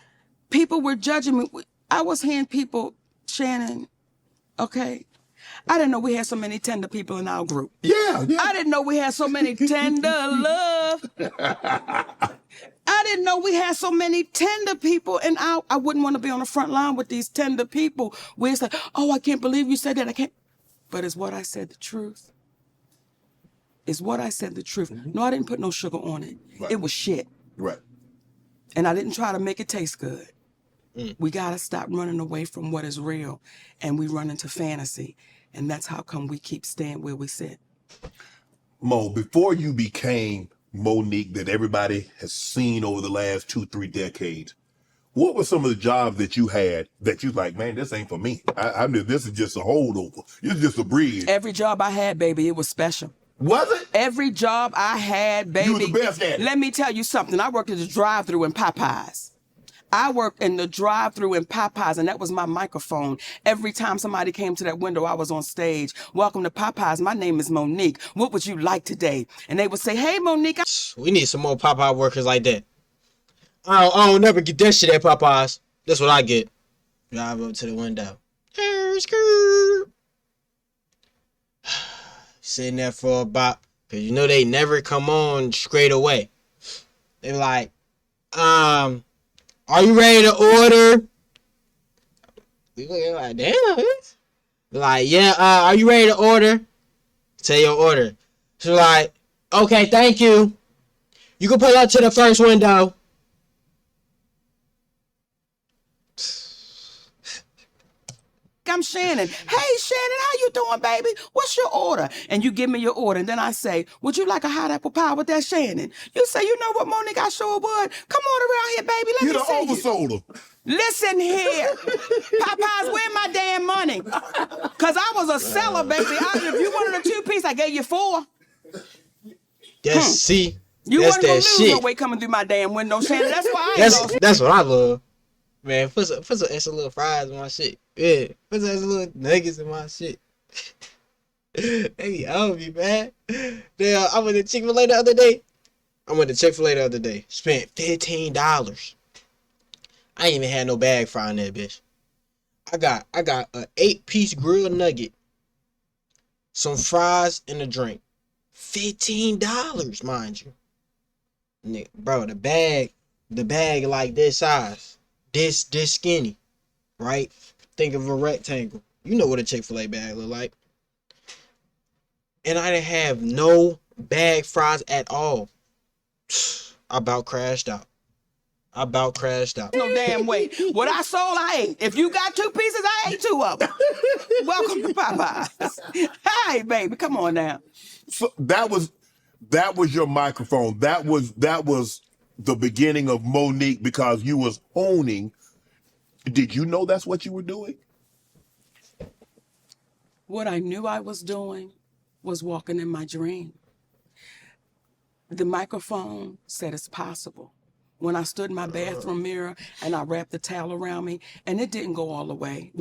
people were judging me. I was hearing people, Shannon, okay, I didn't know we had so many tender people in our group. Yeah. I didn't know we had so many tender love. I didn't know we had so many tender people, and I wouldn't want to be on the front line with these tender people where it's like, oh, I can't believe you said that. I can't. But is what I said the truth? Is what I said the truth? No, I didn't put no sugar on it. Right. It was shit. Right. And I didn't try to make it taste good. We got to stop running away from what is real, and we run into fantasy. And that's how come we keep staying where we sit. Mo, before you became Monique that everybody has seen over the last 2-3 decades, what were some of the jobs that you had that you like, man, this ain't for me? I mean, this is just a holdover. It's just a breeze. Every job I had, baby, it was special. Was it? Every job I had, baby. You were the best at it. Let me tell you something. I worked at the drive-thru in Popeyes. I worked in the drive-thru in Popeyes, and that was my microphone. Every time somebody came to that window, I was on stage. Welcome to Popeyes. My name is Monique. What would you like today? And they would say, hey, Monique. We need some more Popeye workers like that. I don't never get that shit at Popeyes. That's what I get. Drive up to the window. Sitting there for about, because you know they never come on straight away. They like, are you ready to order? We looking like, damn. Like, yeah, are you ready to order? Say your order. So like, okay, thank you. You can pull up to the first window. I'm Shannon. Hey, Shannon, how you doing, baby? What's your order? And you give me your order, and then I say, would you like a hot apple pie with that, Shannon? You say, you know what, Monique, I sure would. Come on around here, baby. Let me see you. Listen here. Popeyes, where my damn money? Because I was a seller, baby. If you wanted a 2-piece, I gave you 4. See, you that's wasn't gonna that lose shit. no way coming through my damn window, Shannon. That's why I That's what I love. Man, put some extra little fries in my shit. Yeah, put some extra little nuggets in my shit. They be on me, man. Damn, I went to Chick-fil-A the other day. Spent $15. I ain't even had no bag fry in that bitch. I got an 8-piece grilled nugget, some fries, and a drink. $15, mind you. Nigga, bro, the bag like this size. This skinny, right? Think of a rectangle. You know what a Chick-fil-A bag look like. And I didn't have no bag fries at all. I about crashed out. No damn way. What I sold, I ate. If you got 2 pieces, I ate 2 of them. Welcome to Popeyes. Hey, baby, come on now. So that was your microphone. That was the beginning of Monique, because you was honing. Did you know that's what you were doing? What I knew I was doing was walking in my dream. The microphone said it's possible. When I stood in my bathroom mirror and I wrapped the towel around me, and it didn't go all the way.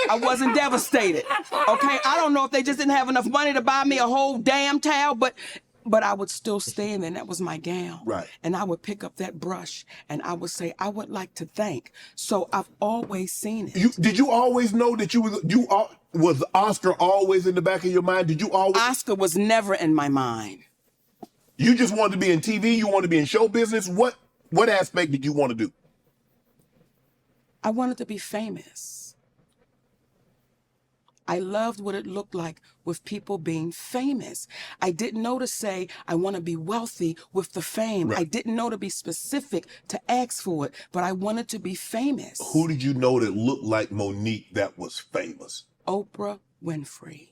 I wasn't devastated, okay? I don't know if they just didn't have enough money to buy me a whole damn towel, but I would still stand there, and that was my gown. Right. And I would pick up that brush, and I would say, I would like to thank. So I've always seen it. Did you always know that was Oscar always in the back of your mind? Did you always? Oscar was never in my mind. You just wanted to be in TV? You wanted to be in show business? What aspect did you want to do? I wanted to be famous. I loved what it looked like with people being famous. I didn't know to say, I want to be wealthy with the fame. Right. I didn't know to be specific to ask for it, but I wanted to be famous. Who did you know that looked like Monique that was famous? Oprah Winfrey.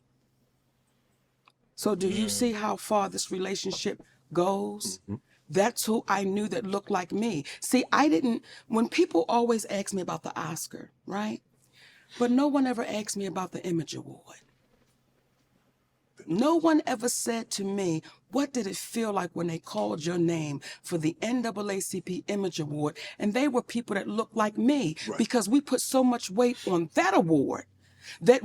So do you see how far this relationship goes? Mm-hmm. That's who I knew that looked like me. See, when people always ask me about the Oscar, right? But no one ever asked me about the Image Award. No one ever said to me, what did it feel like when they called your name for the NAACP Image Award? And they were people that looked like me, right, because we put so much weight on that award that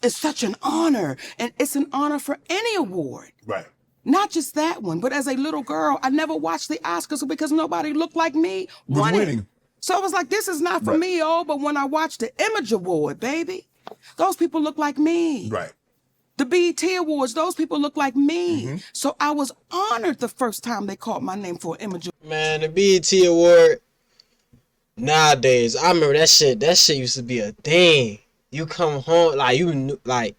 it's such an honor. And it's an honor for any award. Right. Not just that one, but as a little girl, I never watched the Oscars because nobody looked like me winning. So I was like, this is not for me, but when I watched the Image Award, baby, those people look like me. Right. The BET Awards, those people look like me. Mm-hmm. So I was honored the first time they called my name for an Image Award. Man, the BET Award, nowadays, I remember that shit used to be a thing. You come home,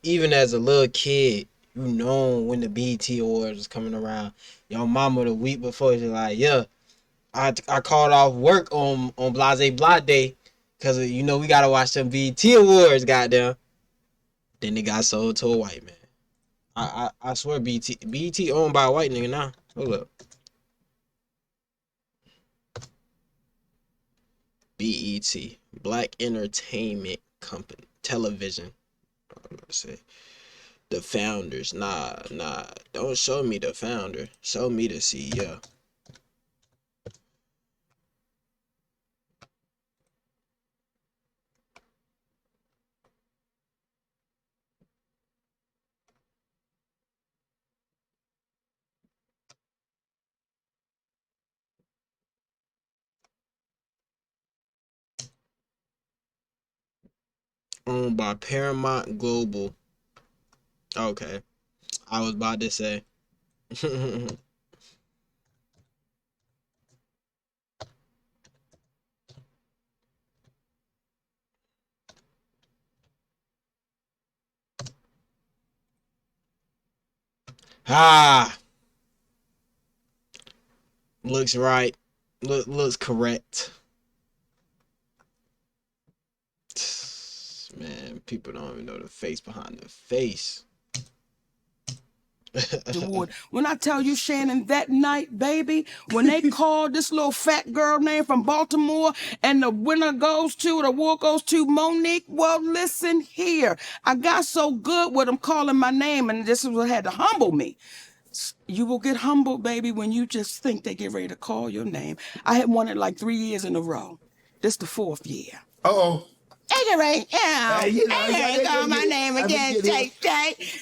even as a little kid, you know when the BET Awards was coming around. Your mama the week before, she's like, yeah, I called off work on Blase Blah Day because, we got to watch them BET Awards, goddamn. Then they got sold to a white man. I swear BET owned by a white nigga now. Hold up. BET, Black Entertainment Company, Television. Let's see. The founders, nah, don't show me the founder. Show me the CEO. Owned by Paramount Global. Okay. I was about to say. Ah. Looks right. Looks correct. Man, people don't even know the face behind the face. Award. When I tell you, Shannon, that night, baby, when they called this little fat girl name from Baltimore and the award goes to Monique, well, listen here. I got so good with them calling my name, and this is what had to humble me. You will get humbled, baby, when you just think they get ready to call your name. I had won it like 3 years in a row. This the 4th year. Uh-oh. Anyway, call my name again, Jay.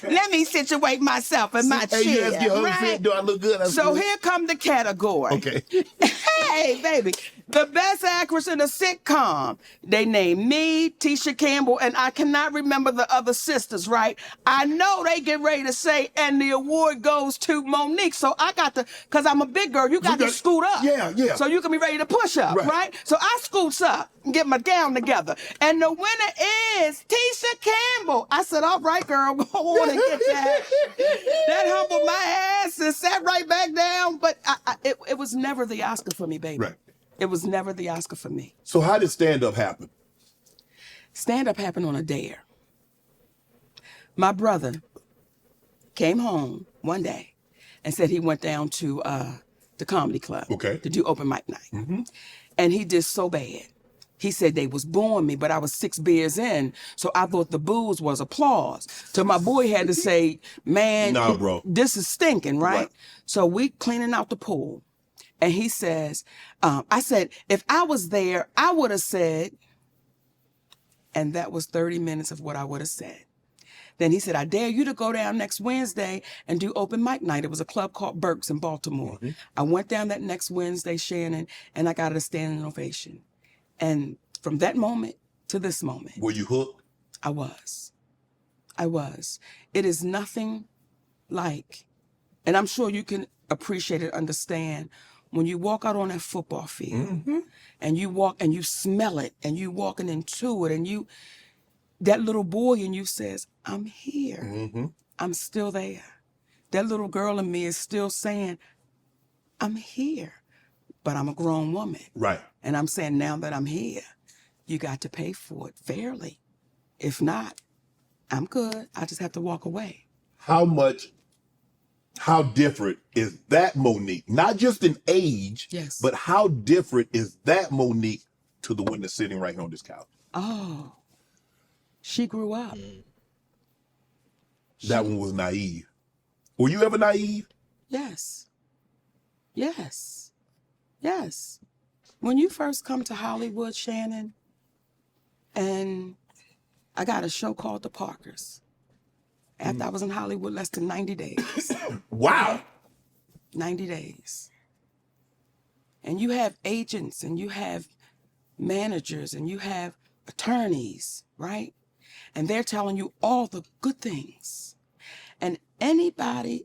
Let me situate myself in my chair. You ask your husband, do I look good? So here come the category. Okay. Hey, baby. The best actress in a sitcom. They named me, Tisha Campbell, and I cannot remember the other sisters, right? I know they get ready to say, and the award goes to Monique. So I got to, because I'm a big girl, you got to scoot up. Yeah. So you can be ready to push up, right? So I scoots up and get my gown together. And the winner is Tisha Campbell. I said, all right, girl, go on and get that. That humbled my ass and sat right back down. But it was never the Oscar for me, baby. Right. It was never the Oscar for me. So how did stand-up happen? Stand-up happened on a dare. My brother came home one day and said he went down to the comedy club to do open mic night. Mm-hmm. And he did so bad. He said they was booing me, but I was 6 beers in, so I thought the booze was applause. So my boy had to say, man, nah, bro, this is stinking, right? So we cleaning out the pool. And he says, I said, if I was there, I would have said, and that was 30 minutes of what I would have said. Then he said, I dare you to go down next Wednesday and do open mic night. It was a club called Burke's in Baltimore. Mm-hmm. I went down that next Wednesday, Shannon, and I got a standing ovation. And from that moment to this moment. Were you hooked? I was. It is nothing like, and I'm sure you can appreciate and understand, when you walk out on that football field and you walk and you smell it and you walking into it and that little boy in you says, I'm here. Mm-hmm. I'm still there. That little girl in me is still saying, I'm here, but I'm a grown woman. Right. And I'm saying, now that I'm here, you got to pay for it fairly. If not, I'm good. I just have to walk away. How different is that Monique? Not just in age, but how different is that Monique to the one that's sitting right here on this couch? Oh, she grew up. That one was naive. Were you ever naive? Yes. When you first come to Hollywood, Shannon, and I got a show called The Parkers. After I was in Hollywood less than 90 days. Wow. 90 days. And you have agents and you have managers and you have attorneys, right? And they're telling you all the good things. And everybody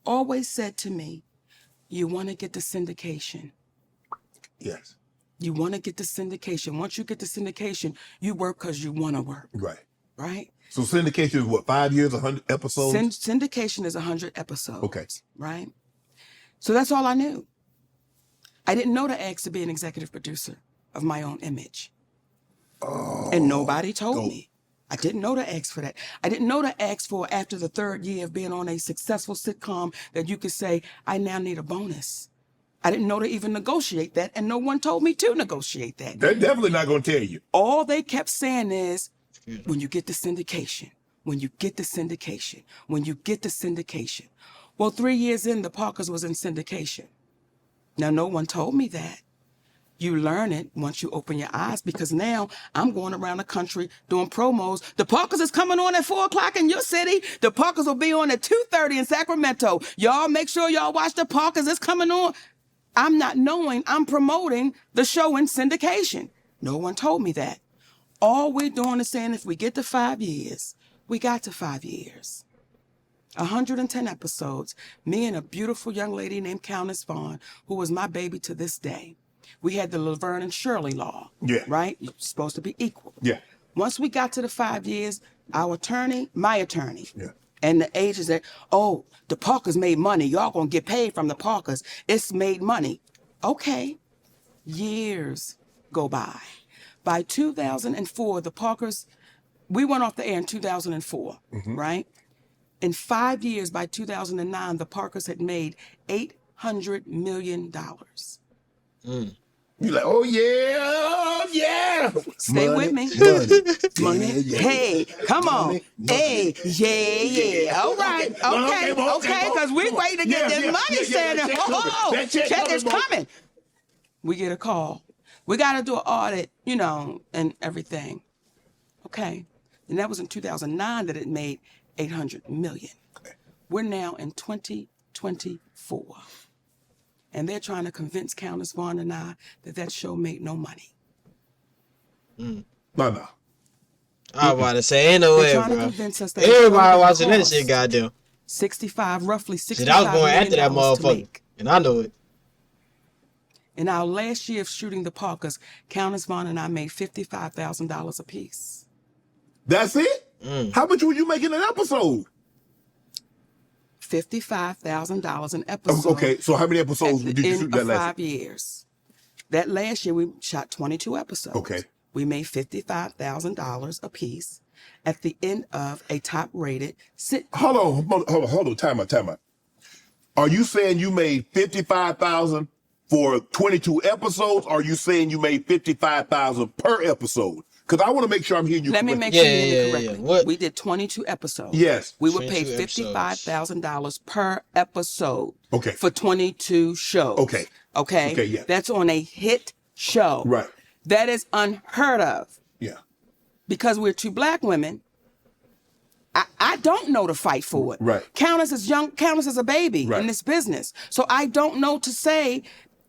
always said to me, you want to get the syndication. Yes. You want to get the syndication. Once you get the syndication, you work because you want to work. Right. Right? So syndication is what, 5 years, 100 episodes? Syndication is 100 episodes. Okay. Right? So that's all I knew. I didn't know to ask to be an executive producer of my own image. Oh, and nobody told me. I didn't know to ask for that. I didn't know to ask for, after the 3rd year of being on a successful sitcom, that you could say, I now need a bonus. I didn't know to even negotiate that, and no one told me to negotiate that. They're definitely not going to tell you. All they kept saying is, when you get the syndication, when you get the syndication, when you get the syndication. Well, 3 years in, The Parkers was in syndication. Now, no one told me that. You learn it once you open your eyes, because now I'm going around the country doing promos. The Parkers is coming on at 4 o'clock in your city. The Parkers will be on at 2:30 in Sacramento. Y'all make sure y'all watch The Parkers. It's coming on. I'm not knowing I'm promoting the show in syndication. No one told me that. All we're doing is saying if we get to 5 years, we got to 5 years. 110 episodes, me and a beautiful young lady named Countess Vaughn, who was my baby to this day. We had the Laverne and Shirley law, right? You're supposed to be equal. Yeah. Once we got to the 5 years, our attorney, my attorney, and the agents said, oh, the Parkers made money. Y'all gonna get paid from the Parkers. It's made money. Okay. Years go by. By 2004, the Parkers, we went off the air in 2004, right? In 5 years, by 2009, the Parkers had made $800 million. You like, oh yeah. Stay with me. Money. Yeah. Hey, come on. Money. Hey, yeah. All right. Okay, because we waiting to get this money, Santa. Check is coming. We get a call. We got to do an audit, you know, and everything. Okay. And that was in 2009 that it made $800 million. Okay. We're now in 2024. And they're trying to convince Countess Vaughn and I that show made no money. No. I was about to say, ain't no way, They're trying to bro. convince us that Everybody watching that shit, goddamn. roughly 65 Shit, I was going after that million to motherfucker, make. and I know it. In our last year of shooting the Parkers, Countess Vaughn and I made $55,000 apiece. That's it? How much were you making an episode? $55,000 an episode. Okay, so how many episodes did you shoot that last 5 years. That last year we shot 22 episodes. Okay. We made $55,000 apiece at the end of a top-rated sitcom. Hold on, time out. Are you saying you made $55,000 for 22 episodes, or are you saying you made $55,000 per episode? Because I want to make sure I'm hearing you Let me correctly. make sure you hear me correctly. What? We did 22 episodes. Yes. We were paid 22 $55,000 per episode. Okay. For 22 shows. Okay. Okay, yeah. That's on a hit show. Right. That is unheard of. Yeah. Because we're two black women. I don't know to fight for it. Right. Countess is a baby in this business. So I don't know to say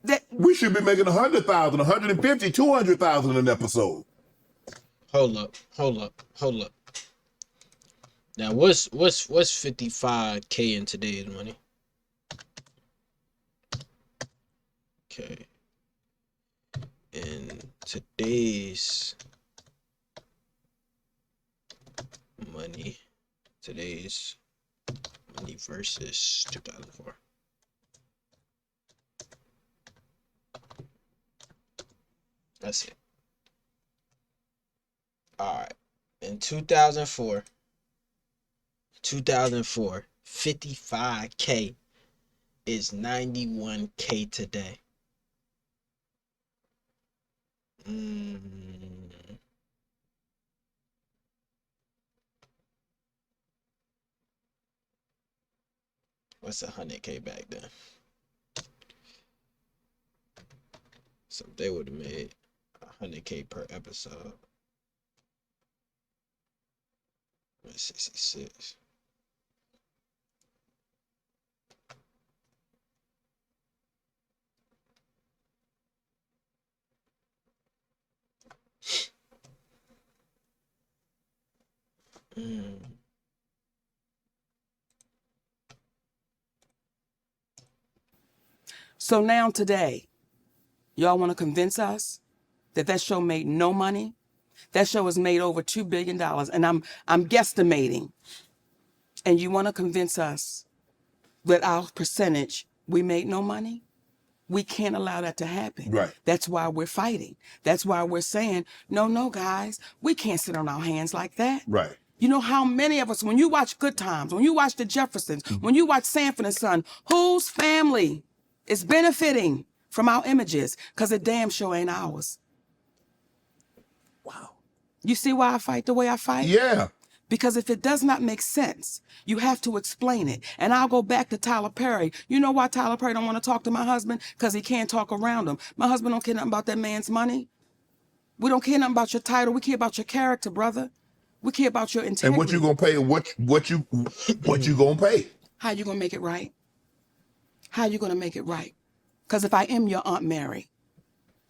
that. We should be making $100,000, $150,000, $200,000 an episode. Hold up. Now, what's 55K in today's money? Okay. In today's money versus 2004. That's it. All right. In 2004, 55K is 91K today. What's 100K back then? So they would have made 100K per episode. 66. So now today, y'all want to convince us that show made no money? That show has made over $2 billion, and I'm guesstimating. And you want to convince us that our percentage, we made no money? We can't allow that to happen. Right. That's why we're fighting. That's why we're saying, no, guys, we can't sit on our hands like that. Right. You know how many of us, when you watch Good Times, when you watch The Jeffersons, when you watch Sanford and Son, whose family is benefiting from our images? Because the damn show ain't ours. Wow. You see why I fight the way I fight? Yeah. Because if it does not make sense, you have to explain it. And I'll go back to Tyler Perry. You know why Tyler Perry don't want to talk to my husband? Because he can't talk around him. My husband don't care nothing about that man's money. We don't care nothing about your title. We care about your character, brother. We care about your integrity. And what you gonna pay? What you gonna pay? How you gonna make it right? How you gonna make it right? Because if I am your Aunt Mary,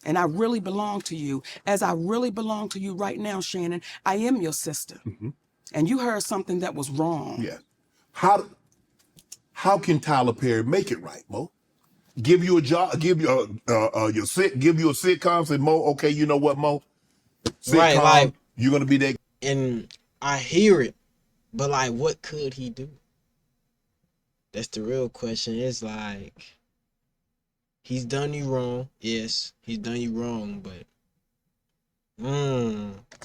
And I really belong to you. As I really belong to you right now, Shannon, I am your sister. And you heard something that was wrong. Yeah. How can Tyler Perry make it right, Mo? Give you a job, give you a sitcom, say, Mo, okay, you know what, Mo? Sitcom, Right, like, you're gonna be that. and I hear it, but like, what could he do? That's the real question. It's like, he's done you wrong. Yes, he's done you wrong, but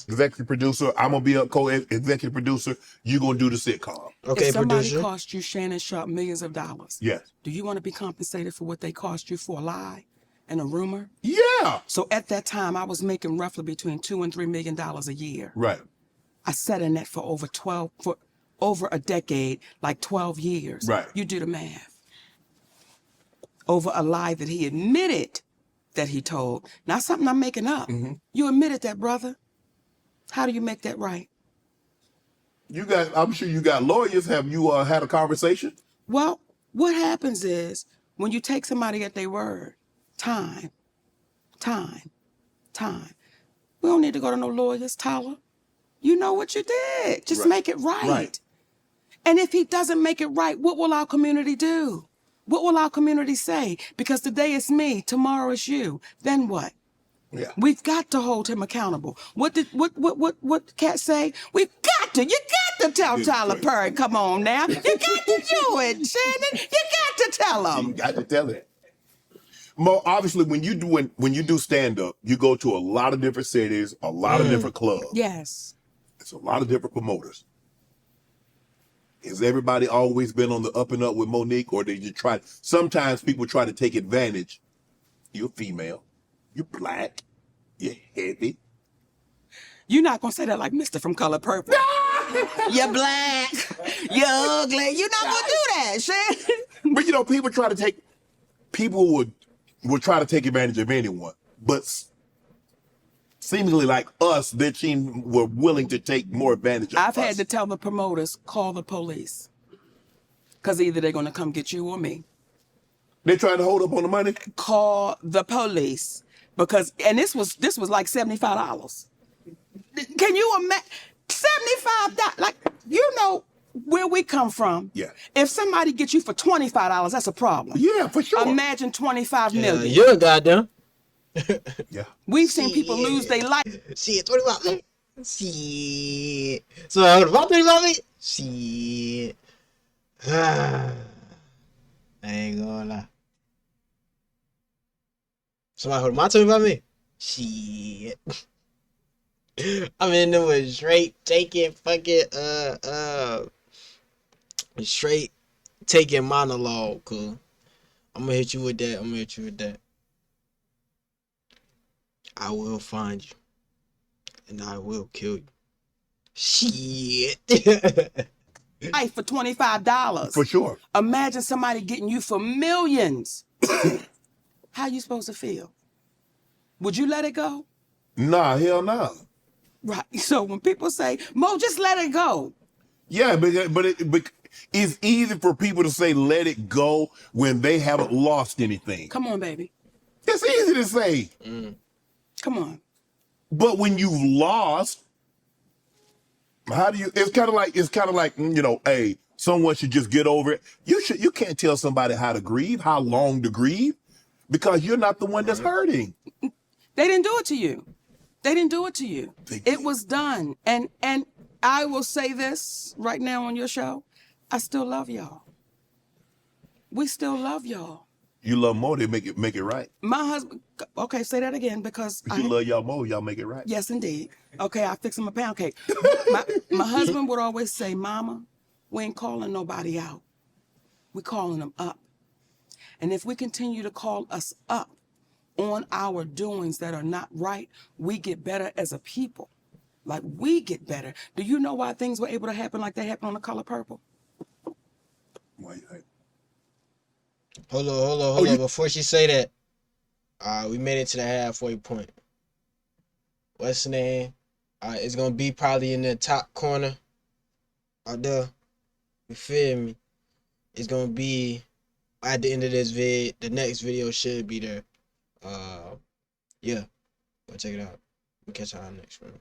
Executive producer, I'm gonna be a co-executive producer. You gonna do the sitcom. okay, If somebody producer. cost you, ShannonSharpe, millions of dollars, Yes. do you want to be compensated for what they cost you for a lie and a rumor? Yeah. So at that time, I was making roughly between $2 and $3 million a year. Right. I sat in that for over a decade, like 12 years. Right. You do the math. Over a lie that he admitted that he told. Not something I'm making up. You admitted that, brother. How do you make that right? I'm sure you got lawyers. Have you had a conversation? Well, what happens is when you take somebody at their word, time. We don't need to go to no lawyers, Tyler. You know what you did. Just Right. make it right. Right. And if he doesn't make it right, what will our community do? What will our community say? Because today it's me, tomorrow it's you. Then what? Yeah. We've got to hold him accountable. What Cat say? You got to tell Tyler Perry, come on now. You got to do it, Shannon. You got to tell him. You got to tell it. Mo, obviously, when you do stand up, you go to a lot of different cities, a lot of different clubs. Yes. It's a lot of different promoters. Has everybody always been on the up and up with Monique, or did you try? Sometimes people try to take advantage. You're female. You're black. You're heavy. You're not going to say that like Mr. from Color Purple. You're black. You're ugly. You're not going to do that, Shannon. But you know, people would try to take advantage of anyone, but seemingly like us, their team were willing to take more advantage of us. I've had to tell the promoters, call the police. Because either they're going to come get you or me. They trying to hold up on the money? Call the police. Because, and this was like $75. Can you imagine? $75, like, you know where we come from. Yeah. If somebody gets you for $25, that's a problem. Yeah, for sure. Imagine 25 million. You're goddamn. Yeah. We've seen people lose their life. Shit, 25 minutes. Shit. So I would have 25 minutes. Shit. I ain't gonna lie. Somebody hold my 25 minutes. Shit. I'm in there with straight taking fucking straight taking monologue, cuz. I'm gonna hit you with that. I will find you. And I will kill you. Shit. Life for $25. For sure. Imagine somebody getting you for millions. How you supposed to feel? Would you let it go? Nah, hell nah. Right. So when people say, Mo, just let it go. Yeah, but it's easy for people to say let it go when they haven't lost anything. Come on, baby. It's easy to say. Come on. But when you've lost, how do you? It's kind of like you know, hey, someone should just get over it. You can't tell somebody how to grieve, how long to grieve, because you're not the one that's hurting. They didn't do it to you. They didn't do it to you. It was done. And I will say this right now on your show. I still love y'all. We still love y'all. You love more, they make it right. My husband, okay, say that again because If you love y'all more, y'all make it right. Yes, indeed. Okay, I fix him a pound cake. my husband would always say, Mama, we ain't calling nobody out. We calling them up. And if we continue to call us up on our doings that are not right, we get better as a people. Like, we get better. Do you know why things were able to happen like they happened on The Color Purple? Why you think? Hold on. Before she say that, we made it to the halfway point. What's the name? It's gonna be probably in the top corner out there. You feel me? It's gonna be at the end of this vid. The next video should be there. yeah, go check it out. We'll catch y'all next one.